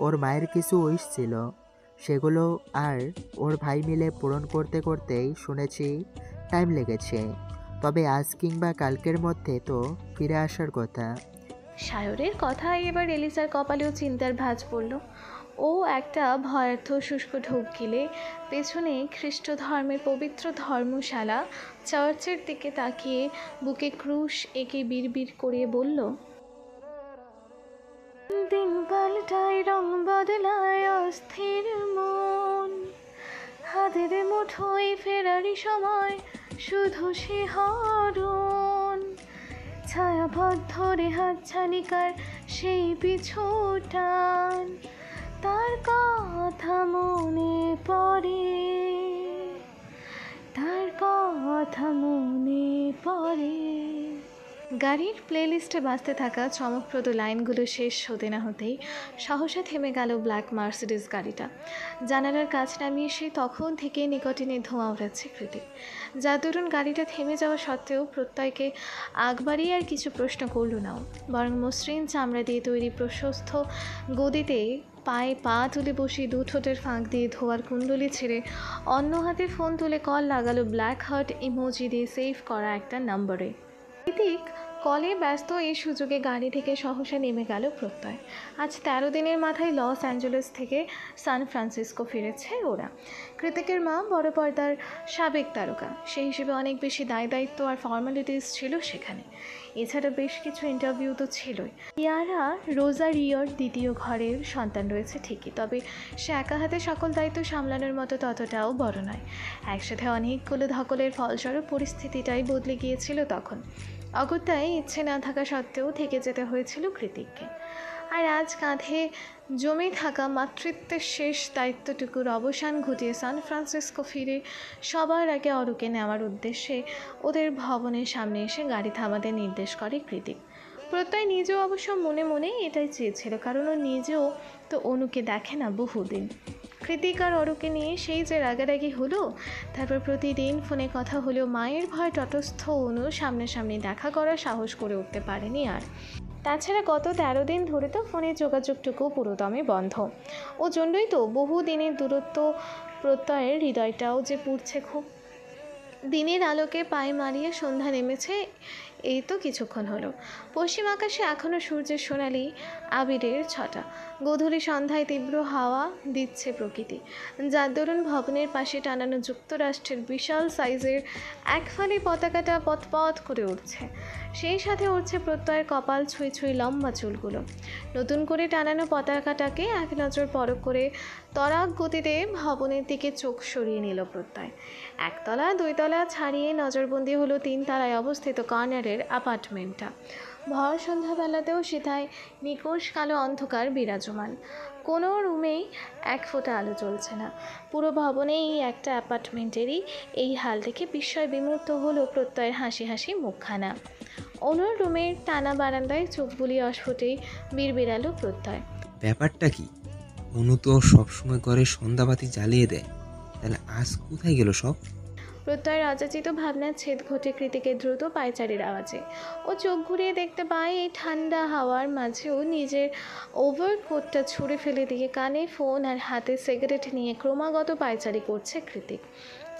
[SPEAKER 6] ওর মায়ের কিছু উইশ ছিল, সেগুলো আর ওর ভাই মিলে পূরণ করতে করতেই শুনেছি টাইম লেগেছে। তবে আজ কিংবা কালকের মধ্যে তো ফিরে আসার কথা।
[SPEAKER 1] সায়রের কথায় এবার এলিসার কপালেও চিন্তার ভাঁজ পড়ল। ও একটা ভয়ার্থ শুষ্ক ঢোক গিলে পেছনে খ্রিস্ট ধর্মের পবিত্র ধর্মশালা চার্চের দিকে তাকিয়ে বুকে ক্রুশ এঁকে বিড়বিড় করে বলল, দিন পাল্টায় রং বদলায় অস্থির মন, হাতের মুঠোয় ফেরারি সময় শুধু শিহরণ, ছায়াপথ ধরে হাতছানিকার সেই পিছু টান, তার কথা মনে পড়ে, তার কথা মনে পড়ে। গাড়ির প্লেলিস্টে বাজতে থাকা চমকপ্রদ লাইনগুলো শেষ হতে না হতেই সহসা থেমে গেল ব্ল্যাক মার্সিডিজ গাড়িটা। জানালার কাছ নামিয়ে সে তখন থেকে নিকটিনে ধোঁয়া ওড়াচ্ছে কৃতিক। যার দরুন গাড়িটা থেমে যাওয়া সত্ত্বেও প্রত্যয়কে আগ বাড়িয়ে আর কিছু প্রশ্ন করল না, বরং মসৃণ চামড়া দিয়ে তৈরি প্রশস্ত গদিতে পায়ে পা তুলে বসিয়ে দু ঠোঁটের ফাঁক দিয়ে ধোয়ার কুণ্ডলি ছেড়ে অন্য হাতে ফোন তুলে কল লাগালো ব্ল্যাক হার্ট ইমোজি দিয়ে সেভ করা একটা নম্বরে। কৃতিক কলে ব্যস্ত এই সুযোগে গাড়ি থেকে সহসা নেমে গেল প্রত্যয়। আজ 13 দিনের মাথায় লস অ্যাঞ্জেলেস থেকে সান ফ্রান্সিসকো ফিরেছে ওরা। কৃতিকের মা বড় পর্দার সাবেক তারকা, সেই হিসেবে অনেক বেশি দায়িত্ব আর ফর্মালিটিস ছিল সেখানে। এছাড়া বেশ কিছু ইন্টারভিউ তো ছিলই। ইয়ারা রোজারিওর দ্বিতীয় ঘরের সন্তান রয়েছে ঠিকই, তবে সে একা হাতে সকল দায়িত্ব সামলানোর মতো ততটাও বড় নয়। একসাথে অনেকগুলো ধকলের ফলস্বরূপ পরিস্থিতিটাই বদলে গিয়েছিল তখন। অগত্যায় ইচ্ছে না থাকা সত্ত্বেও থেকে যেতে হয়েছিল কৃতিককে। আর আজ কাঁধে জমে থাকা মাতৃত্বের শেষ দায়িত্বটুকুর অবসান ঘটিয়ে সান ফ্রান্সিসকো ফিরে সবার আগে অরুকে নেওয়ার উদ্দেশ্যে ওদের ভবনের সামনে এসে গাড়ি থামাতে নির্দেশ করে কৃতিক। প্রত্যয় নিজেও অবশ্য মনে মনে এটাই চেয়েছিল, কারণ ও নিজেও তো অনুকে দেখে না বহুদিন। কৃতিক আর অরুকে নিয়ে সেই যে রাগারাগি হলো, তারপর প্রতিদিন ফোনে কথা হলেও মায়ের ভয় তটস্থ অনু সামনাসামনি দেখা করার সাহস করে উঠতে পারেনি আর। তাছাড়া গত 13 দিন ধরে তো ফোনের যোগাযোগটুকু পুরোদমে বন্ধ। ও জন্যই তো বহু দিনের দূরত্ব প্রত্যয়ের হৃদয়টাও যে পুড়ছে খুব। দিনের আলোকে পায়ে মারিয়ে সন্ধ্যা নেমেছে এই তো কিছুক্ষণ হলো। পশ্চিম আকাশে এখনও সূর্যের সোনালি আবিরের ছটা। গোধূলি সন্ধ্যায় তীব্র হাওয়া দিচ্ছে প্রকৃতি, যার দরুন ভবনের পাশে টানানো যুক্তরাষ্ট্রের বিশাল সাইজের একফালি পতাকাটা পথ করে উঠছে। সেই সাথে উঠছে প্রত্যয়ের কপাল ছুঁই ছুঁই লম্বা চুলগুলো। নতুন করে টানানো পতাকাটাকে এক নজর পরখ করে তরাক গতিতে ভবনের দিকে চোখ সরিয়ে নিল প্রত্যয়। একতলা 2 তলা ছাড়িয়ে নজরবন্দি হলো 3 তলায় অবস্থিত কর্নারের অ্যাপার্টমেন্টটা। ভর সন্ধ্যাবেলাতেও সেটায় নিকোষ কালো অন্ধকার বিরাজমান। কোনো রুমেই এক ফোঁটা আলো জ্বলছে না। পুরো ভবনে এই একটা অ্যাপার্টমেন্টেরই এই হাল দেখে বিস্ময় বিমূর্ত হলো প্রত্যয়ের হাসি হাসি মুখখানা। অনুর রুমের টানা বারান্দায় চোখ বুলিয়ে অস্ফুটেই বিড়বিড়ালো প্রত্যয়।
[SPEAKER 2] ব্যাপারটা কি? অনু তো সবসময় করে সন্ধ্যাবাতি জ্বালিয়ে দেয়, তাহলে আজ কোথায় গেল সব?
[SPEAKER 1] প্রত্যয়ের অযাচিত ভাবনার ছেদ ঘটে কৃতিকের দ্রুত পায়চারির আওয়াজে। ও চোখ ঘুরিয়ে দেখতে পায় এই ঠান্ডা হাওয়ার মাঝেও নিজের ওভারকোটটা ছুঁড়ে ফেলে দিয়ে কানে ফোন আর হাতে সিগারেট নিয়ে ক্রমাগত পায়চারি করছে কৃতিক।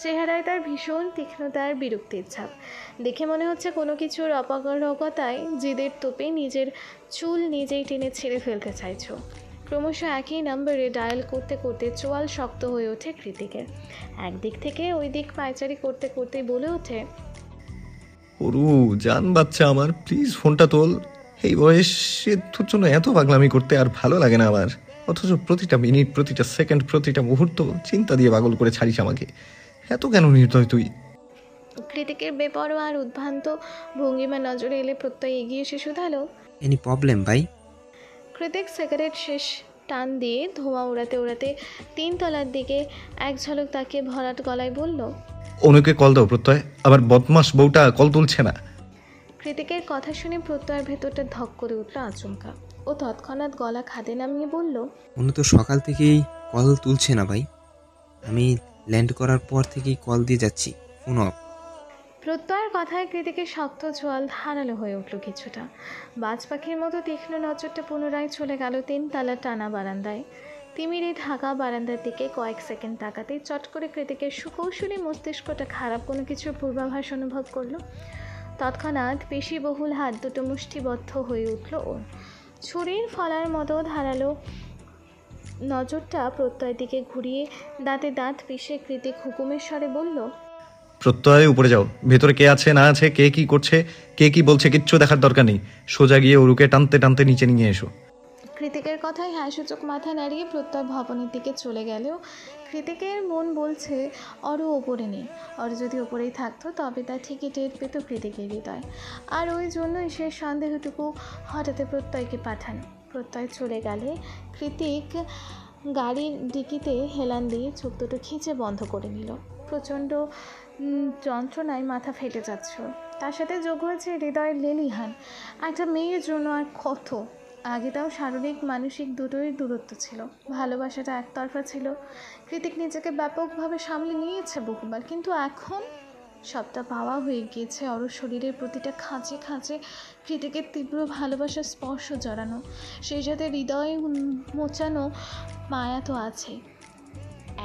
[SPEAKER 1] চেহারায় তার ভীষণ তীক্ষ্ণতার বিরক্তির ছাপ। দেখে মনে হচ্ছে কোনো কিছুর অপারগতায় জিদের তোপে নিজের চুল নিজেই টেনে ছেড়ে ফেলতে চাইছো। ক্রমশ একই নম্বরে ডায়াল করতে করতে চোয়াল শক্ত হয়ে ওঠে কৃতিকের। একদিক থেকে ওই দিক পায়চারি করতে করতে বলে ওঠে,
[SPEAKER 3] ওরু জান বাচ্চা আমার, প্লিজ ফোনটা তোল। এই বয়সে তোর জন্য এত পাগলামি করতে আর ভালো লাগে না আমার। অথচ প্রতিটা মিনিট, প্রতিটা সেকেন্ড, প্রতিটা মুহূর্ত চিন্তা দিয়ে পাগল করে ছাড়িস আমাকে। এত কেন নির্দয় তুই?
[SPEAKER 1] কৃতিকের বেপরোয়া আর উদ্ভ্রান্ত ভঙ্গিমা নজরে এলে প্রত্যয় এগিয়ে এসে শুধালো।
[SPEAKER 2] এনি প্রবলেম ভাই?
[SPEAKER 1] কৃতিক সিগারেট শেষ টান দিয়ে ধোঁয়া উড়াতে উড়াতে 3 তলার দিকে এক ঝলক তাকিয়ে ভরাট গলায় বলল,
[SPEAKER 3] অনুকে কল দাও প্রত্যয়, আবার বদমাস বউটা কল তুলছে না।
[SPEAKER 1] কৃতিকের কথা শুনে প্রত্যয়ের ভেতরটা ধক করে উঠল আচমকা। ও তৎক্ষণাৎ গলা খাদে নামিয়ে বলল,
[SPEAKER 2] অনু তো সকাল থেকেই কল তুলছে না ভাই। আমি ল্যান্ড করার পর থেকেই কল দিয়ে যাচ্ছি, ফোন অফ।
[SPEAKER 1] প্রত্যয়ের কথায় কৃতিকের শক্ত চোয়াল ধারালো হয়ে উঠল কিছুটা। বাজ পাখির মতো তীক্ষ্ণ নজরটা পুনরায় চলে গেল 3 তলার টানা বারান্দায়। তিমিরে ঢাকা বারান্দার দিকে কয়েক সেকেন্ড তাকাতেই চট করে কৃতিকের সুকৌশলী মস্তিষ্কটা খারাপ কোনো কিছুর পূর্বাভাস অনুভব করলো। তৎক্ষণাৎ পেশিবহুল হাত দুটো মুষ্টিবদ্ধ হয়ে উঠল ওর। ছুরির ফলার মতো ধারালো নজরটা প্রত্যয়ের দিকে ঘুরিয়ে দাঁতে দাঁত পিষে কৃতিক হুকুমের স্বরে বলল,
[SPEAKER 3] প্রত্যয় উপরে যাও, ভেতরে কে আছে না আছে, কে কি করছে, কে কি বলছে কিচ্ছু দেখার দরকার নেই। সোজা গিয়ে অরুকে টানতে টানতে নিচে নিয়ে এসো।
[SPEAKER 1] কৃতিকের কথায় হ্যাঁ সূচক মাথা নাড়িয়ে প্রত্যয় ভবনের দিকে চলে গেলেও কৃতিকের মন বলছে অরু ওপরে নেই। অরু যদি ওপরেই থাকতো তবে তা ঠিকই টের পেত কৃতিকের হৃদয়। আর ওই জন্যই সে সন্দেহটুকু হঠাৎ প্রত্যয়কে পাঠানো। প্রত্যয় চলে গেলে কৃতিক গাড়ির ডিকিতে হেলান দিয়ে চোখ দুটো খিঁচে বন্ধ করে নিল। প্রচণ্ড যন্ত্রণায় মাথা ফেটে যাচ্ছে। তার সাথে যোগ হয়েছে হৃদয়ের লেলিহান। একটা মেয়ের জন্য আর কত! আগে তাও শারীরিক মানসিক দুটোই দূরত্ব ছিল, ভালোবাসাটা একতরফা ছিল। কৃতিক নিজেকে ব্যাপকভাবে সামলে নিয়েছে বহুবার, কিন্তু এখন সবটা পাওয়া হয়ে গিয়েছে। অরুর শরীরের প্রতিটা খাঁচে খাঁচে কৃতিকের তীব্র ভালোবাসার স্পর্শ জড়ানো, সেই সাথে হৃদয় মোচানো মায়া তো আছে।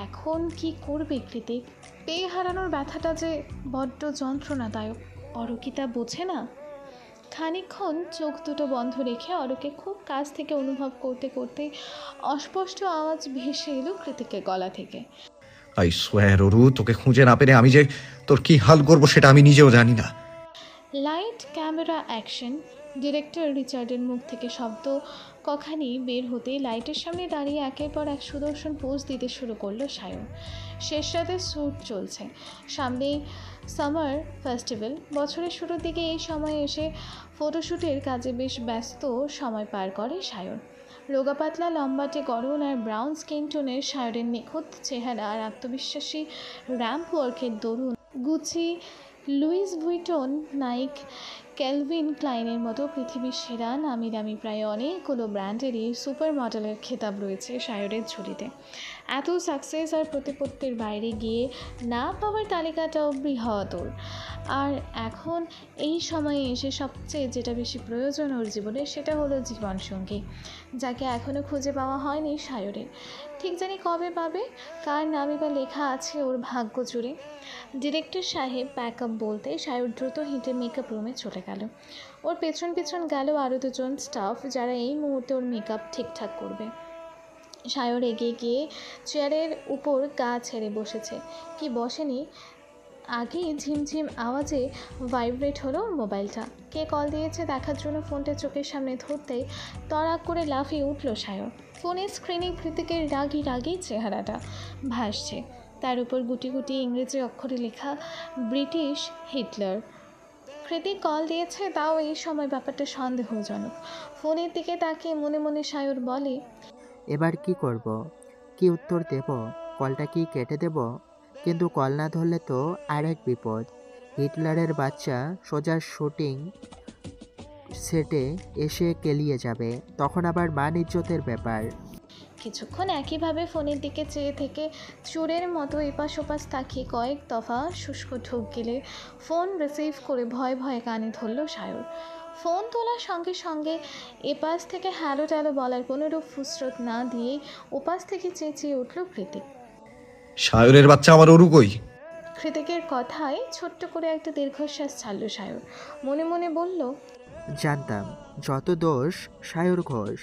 [SPEAKER 1] এখন কি করবে কৃতিক? পেয়ে হারানোর ব্যথাটা যে বড্ড যন্ত্রণাদায়ক। অরু কি তা বোঝে না? খানিকক্ষণ চোখ দুটো বন্ধ রেখে অরুকে খুব কাছ থেকে অনুভব করতে করতে অস্পষ্ট আওয়াজ ভেসে এলো কৃতিকের গলা থেকে,
[SPEAKER 3] আই সোয়ার অরু, তোকে খুঁজে না পেরে আমি যে তোর কি হাল করবো সেটা আমি নিজেও জানি না।
[SPEAKER 1] Light, camera, action. ডিরেক্টর রিচার্ডের মুখ থেকে শব্দ কখানি বের হতেই লাইটের সামনে দাঁড়িয়ে একের পর এক সুদর্শন পোজ দিতে শুরু করলো সায়ন। শেষ রাতে শ্যুট চলছে, সামনেই সামার ফেস্টিভ্যাল। বছরের শুরুর দিকে এই সময় এসে ফটোশ্যুটের কাজে বেশ ব্যস্ত সময় পার করে সায়ন। রোগা পাতলা লম্বাটে গড়ন আর ব্রাউন স্কিন টোনের সায়রের নিখুঁত চেহারা আর আত্মবিশ্বাসী র্যাম্প ওয়ার্কের দরুন গুচি, লুইস ভুইটন, নাইক, ক্যালভিন ক্লাইনের মতো পৃথিবীর সেরা নামি দামি প্রায় অনেকগুলো ব্র্যান্ডেরই সুপার মডেলের খেতাব রয়েছে সায়রের ঝুলিতে। এত সাকসেস আর প্রতিপত্তির বাইরে গিয়ে না পাওয়ার তালিকাটাও বৃহত্তর। আর এখন এই সময়ে এসে সবচেয়ে যেটা বেশি প্রয়োজন ওর জীবনে সেটা হলো জীবনসঙ্গী, যাকে এখনও খুঁজে পাওয়া হয়নি সায়রের। ঠিক জানি কবে পাবে, কার নামই বা লেখা আছে ওর ভাগ্য জুড়ে। ডিরেক্টর সাহেব প্যাকআপ বলতে সায়র দ্রুত হেঁটে মেকআপ রুমে চলে গেল। ওর পেছন পেছন গেল আরও দুজন স্টাফ, যারা এই মুহূর্তে ওর মেকআপ ঠিকঠাক করবে। সায়র এগিয়ে গিয়ে চেয়ারের উপর গা ছেড়ে বসেছে, কি বসেনি, আগেই ঝিমঝিম আওয়াজে ভাইব্রেট হলো ওর মোবাইলটা। কে কল দিয়েছে দেখার জন্য ফোনটা চোখের সামনে ধরতেই তড়াক করে লাফিয়ে উঠল সায়র। ফোনের স্ক্রিনে কৃতিকের রাগি রাগি চেহারাটা ভাসছে, তার উপর গুটি গুটি ইংরেজি অক্ষরে লেখা ব্রিটিশ হিটলার। কৃতিক কল দিয়েছে, তাও এই সময় ব্যাপারটা সন্দেহজনক। ফোনের দিকে তাকিয়ে মনে মনে সায়র বলে,
[SPEAKER 6] এবার কি করব? কি উত্তর দেব? কলটা কি কেটে দেব? কিন্তু কল না ধরলে তো আরেক বিপদ। হিটলারের বাচ্চা সোজা শুটিং সেটে এসে কেলিয়ে যাবে, তখন আবার মান ইজ্জতের ব্যাপার।
[SPEAKER 1] কিছুক্ষণ একইভাবে ফোনের দিকে চেয়ে থেকে চোরের মতো এপাশ ওপাশ তাকিয়ে কয়েক দফা শুষ্ক ঢোক গেলে ফোন রিসিভ করে ভয়ে ভয়ে কানে ধরল সায়র। ফোন তোলার সঙ্গে সঙ্গে এপাশ থেকে হ্যালো ট্যালো বলার কোনোরূপ ফুসরত না দিয়েই ওপাশ থেকে চেঁচিয়ে উঠল কৃতিক।
[SPEAKER 3] সায়রের বাচ্চা আমার অরু কই?
[SPEAKER 1] কৃতিকের কথায় ছোট্ট করে একটা দীর্ঘশ্বাস ছাড়ল সায়র। মনে মনে বলল,
[SPEAKER 6] জানতাম, যত দোষ সায়র ঘোষ।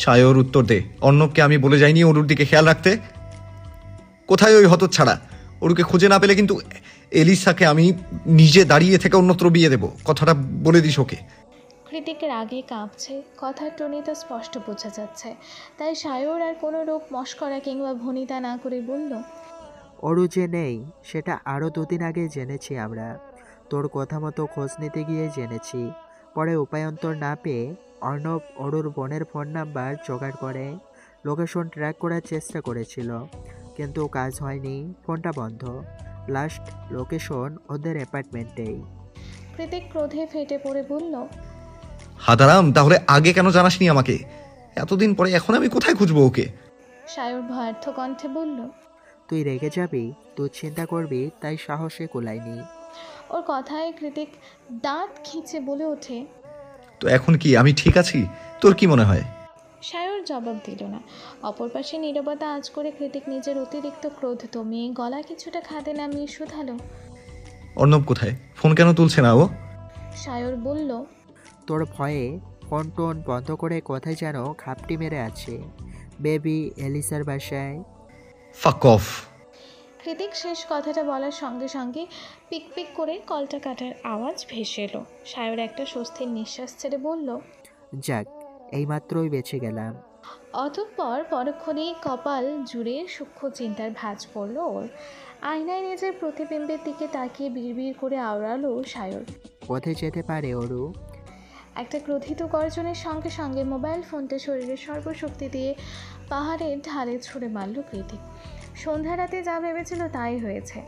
[SPEAKER 3] সায়র উত্তর দে, অর্ণবকে আমি বলে যাইনি অরুর দিকে খেয়াল রাখতে? কোথায় ওই হতচ্ছাড়া? অরুকে খুঁজে না পেলে কিন্তু এলিসাকে আমি নিজে দাঁড়িয়ে থেকে অন্যত্র বিয়ে দেব, কথাটা বলে দিস ওকে।
[SPEAKER 1] কৃতিকের আগে কাঁপছে, কথার টনিতে স্পষ্ট বোঝা যাচ্ছে। তাই সায়র আর কোনো রূপ মস্করা কিংবা ভনিতা না করে বলল,
[SPEAKER 6] অরু যে নেই সেটা আরও 2 দিন আগে জেনেছি আমরা। তোর কথা মতো খোঁজ নিতে গিয়ে জেনেছি। পরে উপায়ন্তর না পেয়ে অর্ণব অরুর বোনের ফোন নাম্বার জোগাড় করে লোকেশন ট্র্যাক করার চেষ্টা করেছিল, কিন্তু কাজ হয়নি, ফোনটা বন্ধ। লাস্ট লোকেশন ওদের অ্যাপার্টমেন্টেই।
[SPEAKER 1] কৃতিক ক্রোধে ফেটে পড়ে বলল,
[SPEAKER 3] হাদারাম, তাহলে আগে কেন জানাসনি আমাকে? এতদিন পরে এখন আমি কোথায় খুঁজবো ওকে?
[SPEAKER 1] সায়র ভয়ার্থ কণ্ঠে বলল,
[SPEAKER 6] তুই রেগে যাবি, তুই চিন্তা করবি, তাই সাহসে কোলায়নি।
[SPEAKER 1] ওর কথায় কৃতিক দাঁত খিঁচে বলে ওঠে,
[SPEAKER 3] তো এখন কি আমি ঠিক আছি? তোর কি মনে হয়?
[SPEAKER 1] সায়র জবাব দিল না। অপর পাশে নীরবতা আঁচ করে কৃতিক নিজের অতিরিক্ত ক্রোধ দমিয়ে গলা কিছুটা খাদে নামিয়ে শুধালো।
[SPEAKER 3] অর্ণব কোথায়? ফোন কেন তুলছে না ও?
[SPEAKER 1] সায়র বলল,
[SPEAKER 6] তোর ভয়ে ফোন টোন বন্ধ করে কোথায় যেন খাপটি মেরে আছে। বেবি এলিসার বাসায়।
[SPEAKER 3] ফাক অফ।
[SPEAKER 1] কৃতিক শেষ কথাটা বলার সঙ্গে সঙ্গে পিক পিক করে কলটা কাটার আওয়াজ ভেসে এলো। সায়র একটা স্বস্তির নিঃশ্বাস ছেড়ে বলল,
[SPEAKER 6] যাক, এইমাত্রই বেঁচে গেলাম।
[SPEAKER 1] অতঃপর পরক্ষণেই কপাল জুড়ে সূক্ষ্ম চিন্তার ভাঁজ পড়ল ওর। আয়নায় নিজের প্রতিবিম্বের দিকে তাকিয়ে বিড়বিড় করে আওড়ালো সায়র।
[SPEAKER 6] পথে যেতে পারে ওরু।
[SPEAKER 1] একটা ক্রোধিত গর্জনের সঙ্গে সঙ্গে মোবাইল ফোনটা শরীরের সর্বশক্তি দিয়ে পাহাড়ের ঢালে ছুঁড়ে মারল কৃতিক। সন্ধ্যা রাতে যা ভেবেছিল তাই হয়েছে।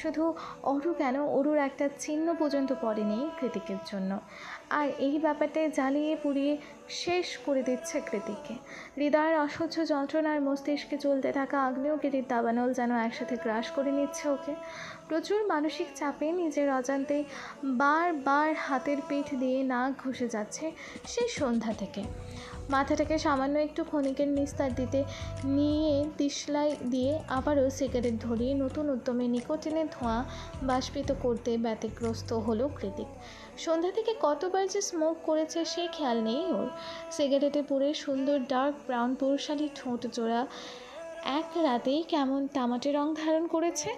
[SPEAKER 1] শুধু অরু কেন, অরুর একটা চিহ্ন পর্যন্ত পড়েনি কৃতিকের জন্য। আর এই ব্যাপারটায় জ্বালিয়ে পুড়িয়ে শেষ করে দিচ্ছে কৃতিককে। হৃদয়ের অসহ্য যন্ত্রণার মস্তিষ্কে চলতে থাকা আগ্নেয়গিরির দাবানল যেন একসাথে গ্রাস করে নিচ্ছে ওকে। প্রচুর মানসিক চাপে নিজের অজান্তেই বারবার হাতের পিঠ দিয়ে নাক ঘষে যাচ্ছে সেই সন্ধ্যা থেকে। মাথাটাকে সামান্য একটু ক্ষণিকের নিস্তার দিতে নিয়ে দিশলাই দিয়ে আবারও সিগারেট ধরিয়ে নতুন উদ্যমে নিকোটিনের ধোঁয়া বাষ্পিত করতে ব্যতিগ্রস্ত হলো কৃতিক। সন্ধ্যা থেকে কতবার যে স্মোক করেছে সে খেয়াল নেই ওর। সিগারেটে পুরে সুন্দর ডার্ক ব্রাউন পুরুষালী ঠোঁট জোড়া এক রাতেই কেমন তামাটে রং ধারণ করেছে।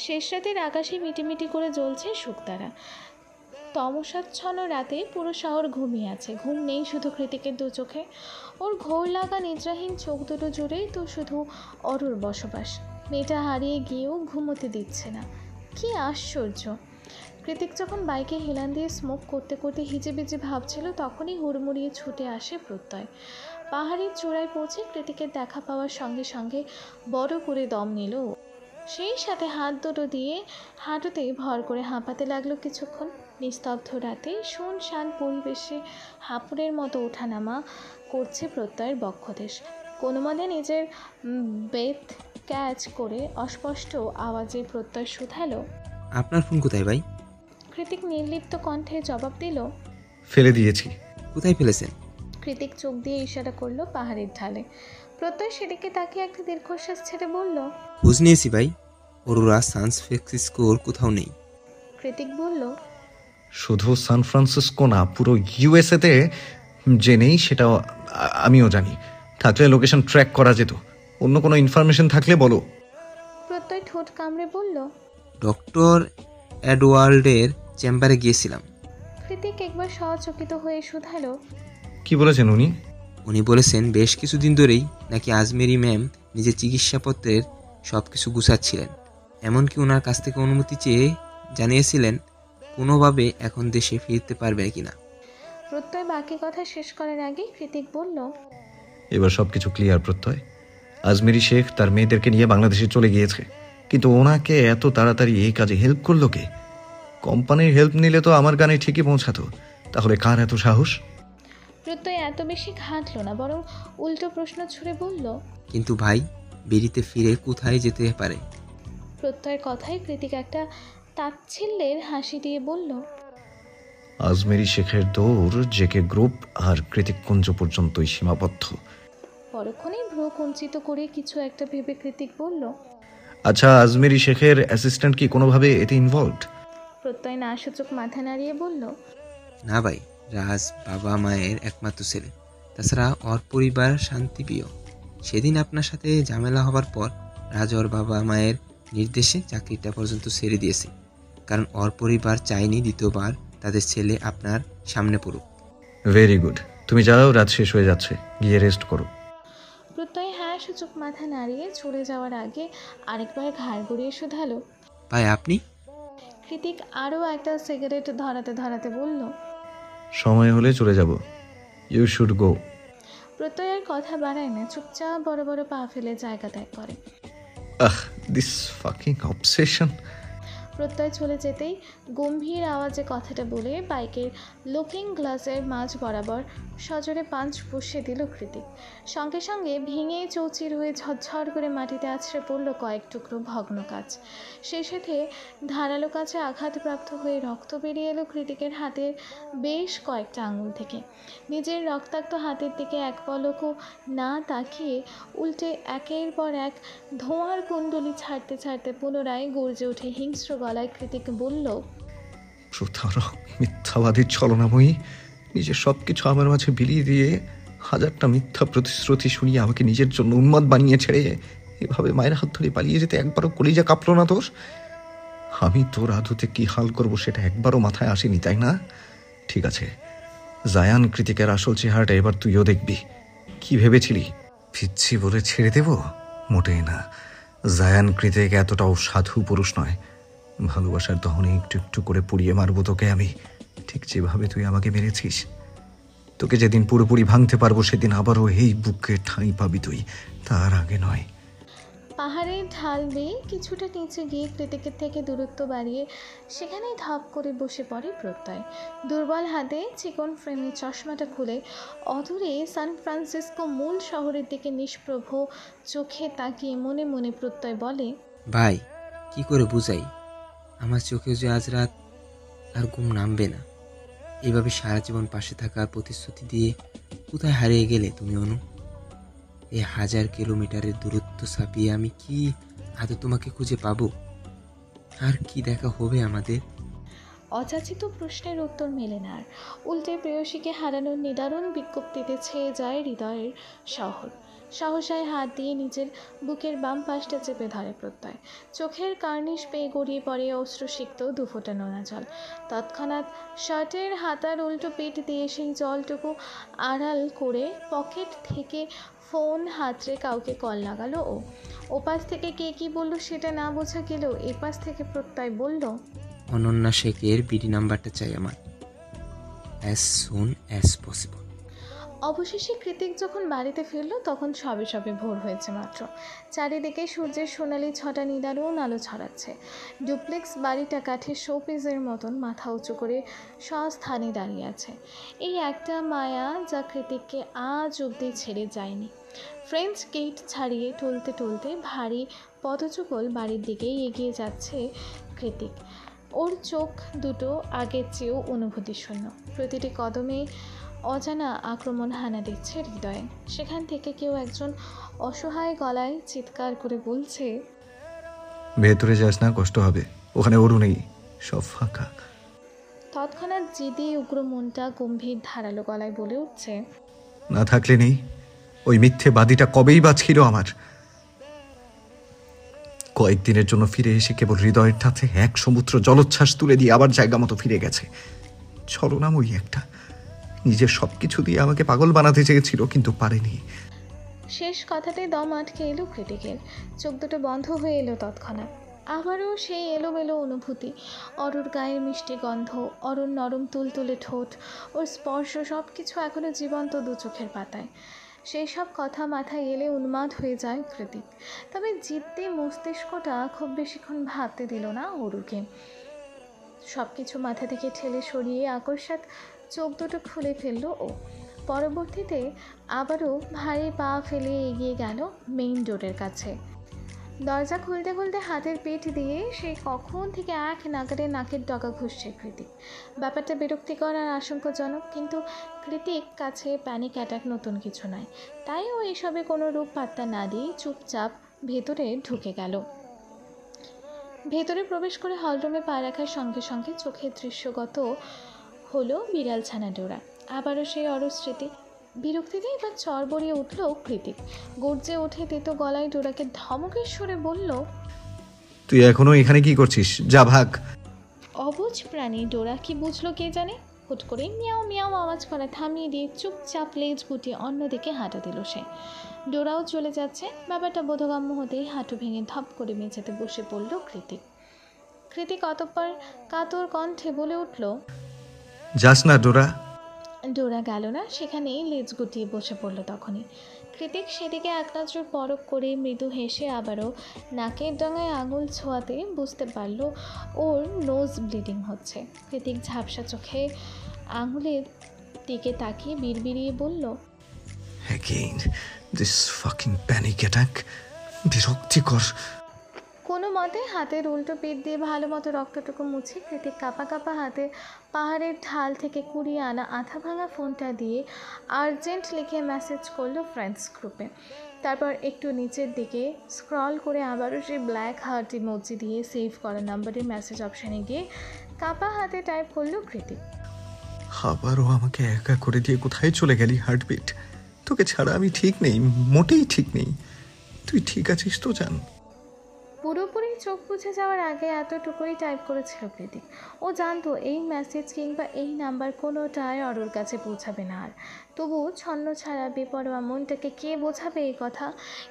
[SPEAKER 1] শেষ রাতের আকাশে মিটিমিটি করে জ্বলছে শুকতারা। তমসাচ্ছন্ন রাতে পুরো শহর ঘুমিয়ে আছে। ঘুম নেই শুধু কৃতিকের দু চোখে। ওর ঘোর লাগা নিদ্রাহীন চোখ দুটো জুড়েই তো শুধু অরুর বসবাস। মেয়েটা হারিয়ে গিয়েও ঘুমোতে দিচ্ছে না। কি আশ্চর্য! কৃতিক যখন বাইকে হেলান দিয়ে স্মোক করতে করতে হিজেবিজে ভাবছিল, তখনই হুড়মুড়িয়ে ছুটে আসে প্রত্যয়। পাহাড়ের চূড়ায় পৌঁছে কৃতিকের দেখা পাওয়ার সঙ্গে সঙ্গে বড় করে দম নিল। সেই সাথে হাত দুটো দিয়ে হাঁটুতে ভর করে হাঁপাতে লাগলো কিছুক্ষণ। নিস্তব্ধ রাতে শুনশান পরিবেশে হাঁপুড়ের মতো ওঠানামা করছে প্রত্যয়ের বক্ষদেশ। কোনো মনে নিজের বেথ ক্যাচ করে অস্পষ্ট আওয়াজে প্রত্যয় শুধালো,
[SPEAKER 2] আপনার ফোন কোথায় ভাই?
[SPEAKER 1] কৃতিক নির্লিপ্ত কণ্ঠে জবাব দিল,
[SPEAKER 3] ফেলে দিয়েছি।
[SPEAKER 2] কোথায় ফেলেছেন?
[SPEAKER 1] কৃতিক চোখ দিয়ে ইশারা করলো পাহাড়ের ঢালে। প্রত্যয় সেদিকে তাকিয়ে একটা দীর্ঘশ্বাস ছেড়ে বলল,
[SPEAKER 2] খোঁজ নিয়েছি ভাই, অরোরা সান ফ্রান্সিসকোর কোথাও নেই।
[SPEAKER 1] কৃতিক বলল,
[SPEAKER 3] শুধু সান ফ্রান্সিসকো না, পুরো ইউএসএতে যে নেই সেটা আমিও জানি। থাকলে লোকেশন ট্র্যাক করা যেত। অন্য কোনো ইনফরমেশন থাকলে বলো।
[SPEAKER 1] প্রত্যয় ঠোঁট কামড়ে বলল,
[SPEAKER 2] ডক্টর এডওয়ার্ডের চেম্বারে গিয়েছিলাম।
[SPEAKER 1] কৃতিক একবার সচকিত হয়ে শুধালো,
[SPEAKER 3] কি বলেছেন উনি?
[SPEAKER 2] উনি বলেছেন বেশ কিছুদিন ধরেই নাকি আজমেরি ম্যাম নিজের চিকিৎসাপত্রের সব কিছু গুছাচ্ছিলেন। এমনকি ওনার কাছ থেকে অনুমতি চেয়ে জানিয়েছিলেন কোনোভাবে এখন দেশে ফিরতে পারবে কিনা।
[SPEAKER 1] প্রত্যয় বাকি কথা শেষ করার আগে কৃতিক বলল,
[SPEAKER 3] এবার সব কিছু ক্লিয়ার প্রত্যয়। আজমেরি শেখ তার মেয়েদেরকে নিয়ে বাংলাদেশে চলে গিয়েছে, কিন্তু ওনাকে এত তাড়াতাড়ি এই কাজে হেল্প করলো কে? কোম্পানির হেল্প নিলে তো আমার গানে ঠিকই পৌঁছাতো, তাহলে কার এত সাহস?
[SPEAKER 1] প্রত্যয় এত বেশি ঘাঁটল না, বরং উল্টো প্রশ্ন ছুড়ে বলল,
[SPEAKER 2] কিন্তু ভাই, বেরিতে ফিরে কোথায় যেতে পারে?
[SPEAKER 1] প্রত্যয়ের কথায় কৃতিক একটা তাচ্ছিল্যের হাসি দিয়ে বলল,
[SPEAKER 3] আজমেরি শেখের দৌড় জেকে গ্রুপ আর কৃতিককুঞ্জ পর্যন্তই সীমাবদ্ধ।
[SPEAKER 1] পরক্ষণেই ভ্রু কুঞ্চিত করে কিছু একটা ভেবে কৃতিক বলল,
[SPEAKER 3] আচ্ছা, আজমেরি শেখের অ্যাসিস্ট্যান্ট কি কোনোভাবে এতে ইনভলভড?
[SPEAKER 1] প্রত্যয় না সূচক মাথা নাড়িয়ে বলল,
[SPEAKER 2] না ভাই, রাজ বাবা মায়ের একমাত্র ছেলে। তাছাড়া ওর পরিবার শান্তিপ্রিয়। সেদিন আপনার সাথে ঝামেলা হবার পর রাজ ওর বাবা মায়ের নির্দেশে চাকরিটা পর্যন্ত ছেড়ে দিয়েছে, কারণ ওর পরিবার চায়নি দ্বিতীয়বার তাদের ছেলে আপনার সামনে পড়ুক।
[SPEAKER 3] ভেরি গুড, তুমি যাও, রাত শেষ হয়ে যাচ্ছে, গিয়ে রেস্ট করো।
[SPEAKER 1] প্রত্যয় হ্যাঁ সূচক মাথা নাড়িয়ে চলে যাওয়ার আগে আরেকবার ঘাড় গড়িয়ে শুধালো,
[SPEAKER 2] ভাই আপনি?
[SPEAKER 1] কৃতিক আরও একটা সিগারেট ধরাতে ধরাতে বলল,
[SPEAKER 3] সময় হলে চলে যাব। You should go.
[SPEAKER 1] প্রত্যয়ের কথা বাড়ায় না, চুপচাপ বড় বড় পা ফেলে জায়গা ত্যাগ করে।
[SPEAKER 3] This fucking obsession.
[SPEAKER 1] প্রত্যয় চলে যেতেই গম্ভীর আওয়াজে কথাটা বলে বাইকের লুকিং গ্লাসের মাঝ বরাবর সজোরে পাঁচ বসিয়ে দিল কৃতিক। সঙ্গে সঙ্গে ভেঙে চৌচির হয়ে ঝরঝর করে মাটিতে আছড়ে পড়ল কয়েক টুকরো ভগ্ন কাচ। সেই সাথে ধারালো কাছে আঘাতপ্রাপ্ত হয়ে রক্ত বেরিয়ে এলো কৃতিকের হাতের বেশ কয়েকটা আঙুল থেকে। নিজের রক্তাক্ত হাতের দিকে এক পলকও না তাকিয়ে উল্টে একের পর এক ধোঁয়ার কুণ্ডলি ছাড়তে ছাড়তে পুনরায় গর্জে উঠে হিংস্র গলায় কৃতিক বলল,
[SPEAKER 3] প্রতারক, মিথ্যাবাদী, ছলনাময়ী, নিজের সব কিছু আমার মাঝে বিলিয়ে দিয়ে হাজারটা মিথ্যা প্রতিশ্রুতি শুনিয়ে আমাকে নিজের জন্য উন্মাদ বানিয়ে ছেড়ে এভাবে মায়ের হাত ধরে পালিয়ে যেতে একবারও কলিজা কাঁপলো না তোর? আমি তোর আদতে কি হাল করব সেটা একবারও মাথায় আসেনি, তাই না? ঠিক আছে, জায়ান কৃতিকের আসল চেহারাটা এবার তুইও দেখবি। কি ভেবেছিলি পিচ্ছি বলে ছেড়ে দেব? মোটেই না। জায়ান কৃতিক এতটাও সাধু পুরুষ নয়। ভালোবাসার দহনে একটু একটু করে পুড়িয়ে মারবো তোকে আমি, ঠিক যেভাবে তুই আমাকে মেরেছিস। তোকে যেদিন পুরোপুরি ভাঙতে পারবো সেদিন আবারও এই বুকে ঠাঁই পাবি তুই, তার আগে নয়।
[SPEAKER 1] পাহাড়ের ঢাল বেয়ে কিছুটা নিচে গিয়ে কৃতিকের থেকে দূরত্ব বাড়িয়ে সেখানেই ধপ করে বসে পড়ে প্রত্যয়। দুর্বল হাতে চিকন ফ্রেমের চশমাটা খুলে অদূরে সান ফ্রান্সিসকো মূল শহরের দিকে নিষ্প্রভ চোখে তাকিয়ে মনে মনে প্রত্যয় বলে,
[SPEAKER 2] ভাই কি করে বুঝাই, আমার চোখে যে আজ রাত আর ঘুম নামবে না। এভাবে সারা জীবন পাশে থাকার প্রতিশ্রুতি দিয়ে কোথায় হারিয়ে গেলে তুমি অনু? এই 1000 কিলোমিটারের দূরত্ব ছাপিয়ে আমি কি আদৌ তোমাকে খুঁজে পাবো? আর কি দেখা হবে আমাদের?
[SPEAKER 1] অযাচিত প্রশ্নের উত্তর মেলে না আর। উল্টে প্রেয়সীকে হারানোর নিদারুণ বিজ্ঞপ্তিতে ছেয়ে যায় হৃদয়ের শহর। সহসায় হাত দিয়ে নিজের বুকের বাম পাশটা চেপে ধরে প্রত্যয়। চোখের কার্নিশ পেয়ে গড়িয়ে পড়ে অশ্রুসিক্ত দুফোঁটা নোনা জল। তৎক্ষণাৎ শার্টের হাতার উল্টো পিঠ দিয়ে সেই জলটুকু আড়াল করে পকেট থেকে ফোন হাতড়ে কাউকে কল লাগালো ও। ওপাশ থেকে কে কী বলল সেটা না বোঝা গেলেও এপাশ থেকে প্রত্যয় বলল,
[SPEAKER 2] অনন্যা শেখের বিডি নাম্বারটা চাই আমার, অ্যাজ সুন অ্যাজ পসিবল।
[SPEAKER 1] অবশেষে কৃতিক যখন বাড়িতে ফিরল তখন সবে সবে ভোর হয়েছে মাত্র। চারিদিকে সূর্যের সোনালি ছটা নিদারুণ আলো ছড়াচ্ছে। ডুপ্লেক্স বাড়িটা কাঠের শোপিসের মতন মাথা উঁচু করে স্বস্থানে দাঁড়িয়ে আছে। এই একটা মায়া যা কৃতিককে আজ অবধি ছেড়ে যায়নি। ফ্রেঞ্চ গেট ছাড়িয়ে টলতে টলতে ভারী পদযুগল বাড়ির দিকেই এগিয়ে যাচ্ছে কৃতিক। ওর চোখ দুটো আগের চেয়েও অনুভূতিশূন্য। প্রতিটি কদমে অজানা আক্রমণ হানা দিচ্ছে হৃদয়ে। সেখান থেকে কেউ একজন অসহায় গলায় চিৎকার করে বলছে,
[SPEAKER 3] ভেতরে যাস না, কষ্ট হবে, ওখানে ওরও নেই, সব ফাঁকা।
[SPEAKER 1] তৎক্ষণাৎ জিদি উগ্র মনটা গম্ভীর ধারালো গলায় বলে উঠছে,
[SPEAKER 3] না থাকলে নেই, ওই মিথ্যে বাদীটা কবেই বা ছিল আমার। কয়েকদিনের জন্য ফিরে এসে কেবল হৃদয়ের ঠাতে এক সমুদ্র জলোচ্ছ্বাস তুলে দিয়ে আবার জায়গা মতো ফিরে গেছে। ছলনাময়ী একটা, নিজের সবকিছু দিয়ে আমাকে পাগল বানাতে চেয়েছিল কিন্তু পারেনি।
[SPEAKER 1] শেষ কথাতে দম আটকে এলো কৃতিকের। চোখ দুটো বন্ধ হয়ে এলো তৎক্ষণাৎ। আবারও সেই এলোমেলো অনুভূতি, অরুর গায়ের মিষ্টি গন্ধ, অরুর নরম তুলতুলে ঠোঁট, ওর স্পর্শ, সব কিছু এখনও জীবন্ত দু চোখের পাতায়। সেই সব কথা মাথায় এলে উন্মাদ হয়ে যায় কৃতিক। তবে জিদ্দি মস্তিষ্কটা খুব বেশিক্ষণ ভাবতে দিল না অরুকে। সব কিছু মাথা থেকে ঠেলে সরিয়ে আকস্মাৎ চোখ দুটো খুলে ফেলল ও। পরবর্তীতে আবারও ভারী পা ফেলে এগিয়ে গেল মেইন ডোরের কাছে। দরজা খুলতে খুলতে হাতের পেট দিয়ে সেই কখন থেকে এক নাগারে নাকের ডগা ঘুষছে কৃতিক। ব্যাপারটা বিরক্তিকর আর আশঙ্কাজনক, কিন্তু কৃতিক কাছে প্যানিক অ্যাটাক নতুন কিছু নয়। তাই ও এসবে কোনো রূপ পাত্তা না দিয়ে চুপচাপ ভেতরে ঢুকে গেল। ভেতরে প্রবেশ করে হলরুমে পা রাখার সঙ্গে সঙ্গে চোখের দৃশ্যগত হলো বিড়াল ছানা ডোরা। আবারও সেই অরস্মৃতি। বিরক্তিতে এবার চড়বড়িয়ে উঠল কৃতিক। গর্জে উঠে তেতো গলায় ডোরাকে ধমকের সুরে বলল,
[SPEAKER 3] তুই এখনো এখানে কি করছিস? যা ভাগ।
[SPEAKER 1] অবুঝ প্রাণী ডোরা কি বুঝলো কে জানে, হুট করে মিয়াও মিয়াও আওয়াজ করা থামিয়ে দিয়ে চুপচাপ লেজ গুটিয়ে অন্যদিকে হাঁটা দিল সে। ডোরাও চলে যাচ্ছে। ব্যাপারটা বোধগম্য হতেই হাঁটু ভেঙে ধপ করে মেঝেতে বসে পড়ল কৃতিক। কৃতিক অতঃপর কাতর কণ্ঠে বলে উঠল,
[SPEAKER 3] যাস না ডোরা।
[SPEAKER 1] ডোরা গেল না, সেখানেই লেজ গুটিয়ে বসে পড়ল তখনই। কৃতিক সেদিকে এক নজর পরক করে মৃদু হেসে আবারও নাকের ডাঙায় আঙুল ছোঁয়াতে বুঝতে পারল ওর নোজ ব্লিডিং হচ্ছে। কৃতিক ঝাপসা চোখে আঙুলের দিকে তাকিয়ে বিড়বিড়িয়ে বলল,
[SPEAKER 3] Again, this fucking panic attack. বিরক্তিকর।
[SPEAKER 1] কোনো মতে হাতের উল্টো পিঠ দিয়ে ভালো মতো রক্তটুকু মুছে কৃতিক কাঁপা কাঁপা হাতে পাহাড়ের ঢাল থেকে কুড়িয়ে আনা আধা ভাঙা ফোনটা দিয়ে আর্জেন্ট লিখে মেসেজ করলো ফ্রেন্ডস গ্রুপে। তারপর একটু নিচের দিকে স্ক্রল করে আবারও সেই ব্ল্যাক হার্ট ইমোজি দিয়ে সেভ করা নাম্বারের মেসেজ অপশানে গিয়ে কাঁপা হাতে টাইপ করলো কৃতিক।
[SPEAKER 3] আবারও আমাকে একা করে দিয়ে কোথায় চলে গেলি হার্টবিট? তোকে ছাড়া আমি ঠিক নেই, মোটেই ঠিক নেই। তুই ঠিক আছিস তো জান?
[SPEAKER 1] পুরোপুরি চোখ বুঝে যাওয়ার আগে এতটুকুই টাইপ করেছিল কৃতিক। ও জানতো এই মেসেজ কিংবা এই নাম্বার কোনোটাই অরুর কাছে পৌঁছাবে না। আর তবু ছন্ন ছাড়া বেপরোয়া মনটাকে কে বোঝাবে এই কথা?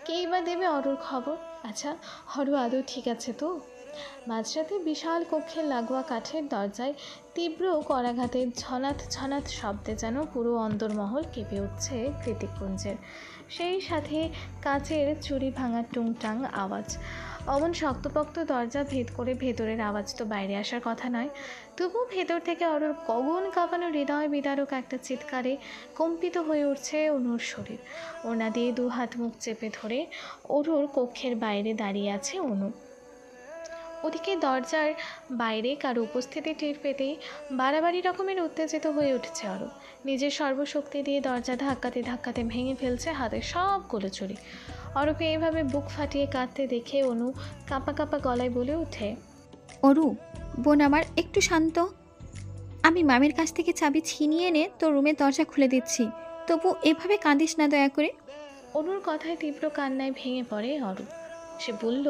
[SPEAKER 1] কেই বা দেবে অরুর খবর? আচ্ছা, অরু আদৌ ঠিক আছে তো? মাঝরাতে বিশাল কক্ষের লাগোয়া কাঠের দরজায় তীব্র করাঘাতের ঝনাত ঝনাত শব্দে যেন পুরো অন্দরমহল কেঁপে উঠছে কৃতিকপুঞ্জের। সেই সাথে কাচের চুরি ভাঙার টুংটাং আওয়াজ। অমন শক্তপোক্ত দরজা ভেদ করে ভেতরের আওয়াজ তো বাইরে আসার কথা নয়। তবু ভেতর থেকে অরুর গগন কাঁপানো হৃদয় বিদারক একটা চিৎকারে কম্পিত হয়ে উঠছে অনুর শরীর। ওনা দিয়ে দু হাত মুখ চেপে ধরে অরুর কক্ষের বাইরে দাঁড়িয়ে আছে অনু। ওদিকে দরজার বাইরে কারো উপস্থিতি টের পেতেই বাড়াবাড়ি রকমের উত্তেজিত হয়ে উঠছে অরু। নিজের সর্বশক্তি দিয়ে দরজা ধাক্কাতে ধাক্কাতে ভেঙে ফেলছে হাতের সবগুলো চুরি। অরুকে এইভাবে বুক ফাটিয়ে কাঁদতে দেখে অনু কাঁপা কাঁপা গলায় বলে ওঠে,
[SPEAKER 7] অরু বোন আমার, একটু শান্ত। আমি মামির কাছ থেকে চাবি ছিনিয়ে এনে তোর রুমের দরজা খুলে দিচ্ছি, তবু এভাবে কাঁদিস না দয়া করে।
[SPEAKER 1] অনুর কথায় তীব্র কান্নায় ভেঙে পড়ে অরু। সে বলল,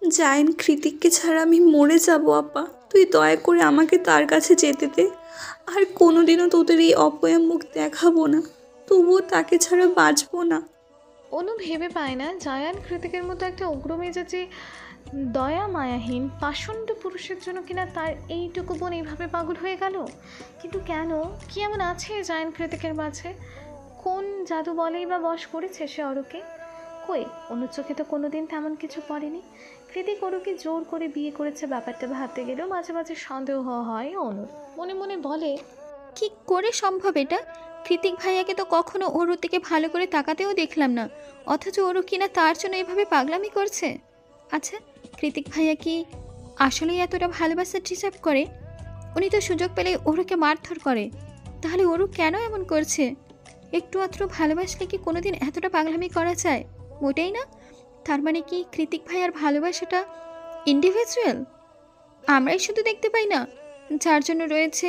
[SPEAKER 4] জায়েন কৃতিককে ছাড়া আমি মরে যাব আপা। তুই দয়া করে আমাকে তার কাছে যেতে দে। আর কোনোদিনও তোদের এই অপয়া মুখ দেখাবো না, তবুও তাকে ছাড়া বাঁচবো না।
[SPEAKER 1] অনু ভেবে পায় না জায়ান কৃতিকের মতো একটা উগ্রমেজাজি দয়া মায়াহীন পাষণ্ড পুরুষের জন্য কিনা তার এইটুকু বোন এইভাবে পাগল হয়ে গেল। কিন্তু কেন? কি এমন আছে জায়ান কৃতিকের মাঝে? কোন জাদু বলেই বা বশ করেছে সে অরুকে? কই, অনুর চোখে তো কোনোদিন তেমন কিছু পড়েনি। কৃতিক অরুকে জোর করে বিয়ে করেছে ব্যাপারটা ভাবতে গেলেও মাঝে মাঝে সন্দেহ হয় অনুর। মনে মনে বলে,
[SPEAKER 7] কি করে সম্ভব এটা? কৃতিক ভাইয়াকে তো কখনো ওরুর দিকে ভালো করে তাকাতেও দেখলাম না, অথচ ওরু কিনা তার জন্য এভাবে পাগলামি করছে। আচ্ছা, কৃতিক ভাইয়া কি আসলেই এতটা ভালোবাসা ডিজার্ভ করে? উনি তো সুযোগ পেলে ওরুকে মারধর করে, তাহলে ওরু কেন এমন করছে? একটু আত্র ভালোবাসলে কি কোনোদিন এতটা পাগলামি করা যায়? মোটেই না। তার মানে কি কৃতিক ভাইয়ার ভালোবাসাটা ইন্ডিভিজুয়াল? আমরাই শুধু দেখতে পাই না, যার জন্য রয়েছে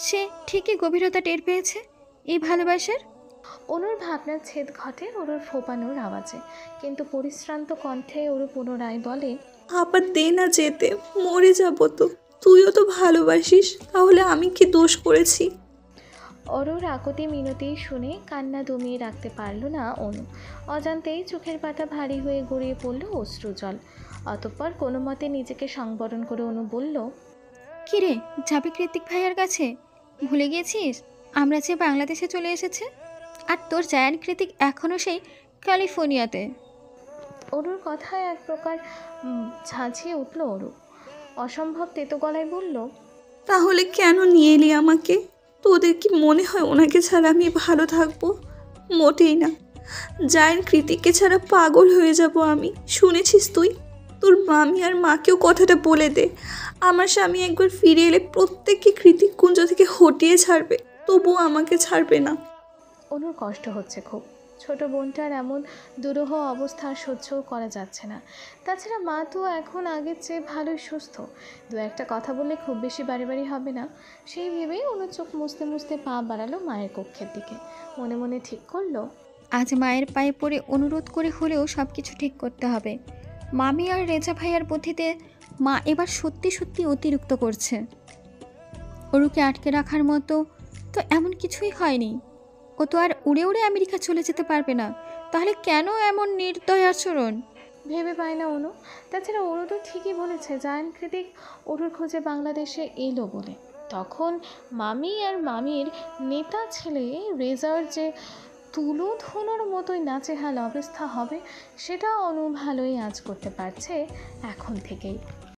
[SPEAKER 7] সে ঠিকই গভীরতা টের পেয়েছে এই ভালোবাসার।
[SPEAKER 1] অনুর ভাবনার ছেদ ঘটে ওরুর ফোপানোর আওয়াজে, কিন্তু পরিশ্রান্ত কণ্ঠে ওরু পুনরায় বলে,
[SPEAKER 4] আপা দে না যেতে, মরে যাবো তো। তুইও তো ভালোবাসিস, তাহলে আমি কি দোষ করেছি?
[SPEAKER 1] অরুর আকুতি মিনতি শুনে কান্না দমিয়ে রাখতে পারল না অনু। অজান্তেই চোখের পাতা ভারী হয়ে গড়িয়ে পড়ল অশ্রুজল। অতঃপর কোনো মতে নিজেকে সংবরণ করে অনু বলল,
[SPEAKER 7] কিরে, যাবি কৃতিক ভাইয়ার কাছে? ভুলে গিয়েছিস আমরা যে বাংলাদেশে চলে এসেছে, আর তোর জায়ান কৃতিক এখনও সেই ক্যালিফোর্নিয়াতে।
[SPEAKER 1] অনুর কথায় এক প্রকার ঝাঁঝিয়ে উঠল অরু। অসম্ভব তেতো গলায় বলল,
[SPEAKER 4] তাহলে কেন নিয়ে এলি আমাকে? তোদের কি মনে হয় ওনাকে ছাড়া আমি ভালো থাকবো? মোটেই না। জায়েন কৃতিককে ছাড়া পাগল হয়ে যাব আমি। শুনেছিস তুই? তোর মামি আর মাকেও কথাটা বলে দে। আমার স্বামী একবার ফিরে এলে প্রত্যেককে কৃতিক কুঞ্জ থেকে হটিয়ে ছাড়বে, তবুও আমাকে ছাড়বে না।
[SPEAKER 1] অনুর কষ্ট হচ্ছে খুব। ছোট বোনটার এমন দুরূহ অবস্থা সহ্য করা যাচ্ছে না। তাছাড়া মা তো এখন আগের চেয়ে ভালোই সুস্থ। দু একটা কথা বললে খুব বেশি বাড়ি বাড়ি হবে না, সেই ভেবেই অনুর চোখ মুছতে মুছতে পা বাড়ালো মায়ের কক্ষের দিকে। মনে মনে ঠিক করলো,
[SPEAKER 7] আজ মায়ের পায়ে পড়ে অনুরোধ করে হলেও সব কিছু ঠিক করতে হবে। মামি আর রেজা ভাইয়ার বুদ্ধিতে মা এবার সত্যি সত্যি অতিরিক্ত করছে। ওরুকে আটকে রাখার মতো তো এমন কিছুই হয়নি। ও তো আর উড়ে উড়ে আমেরিকা চলে যেতে পারবে না, তাহলে কেন এমন নির্দয় আচরণ?
[SPEAKER 1] ভেবে পায় না অনু। তাছাড়া ওরও তো ঠিকই বলেছে জায়ান কৃতিক ওরুর খোঁজে বাংলাদেশে এলো বলে। তখন মামি আর মামির নেতা ছেলে রেজার যে তুলোধুনোর মতোই নাচেহাল অবস্থা হবে সেটা অনু ভালোই আঁচ করতে পারছে এখন থেকেই।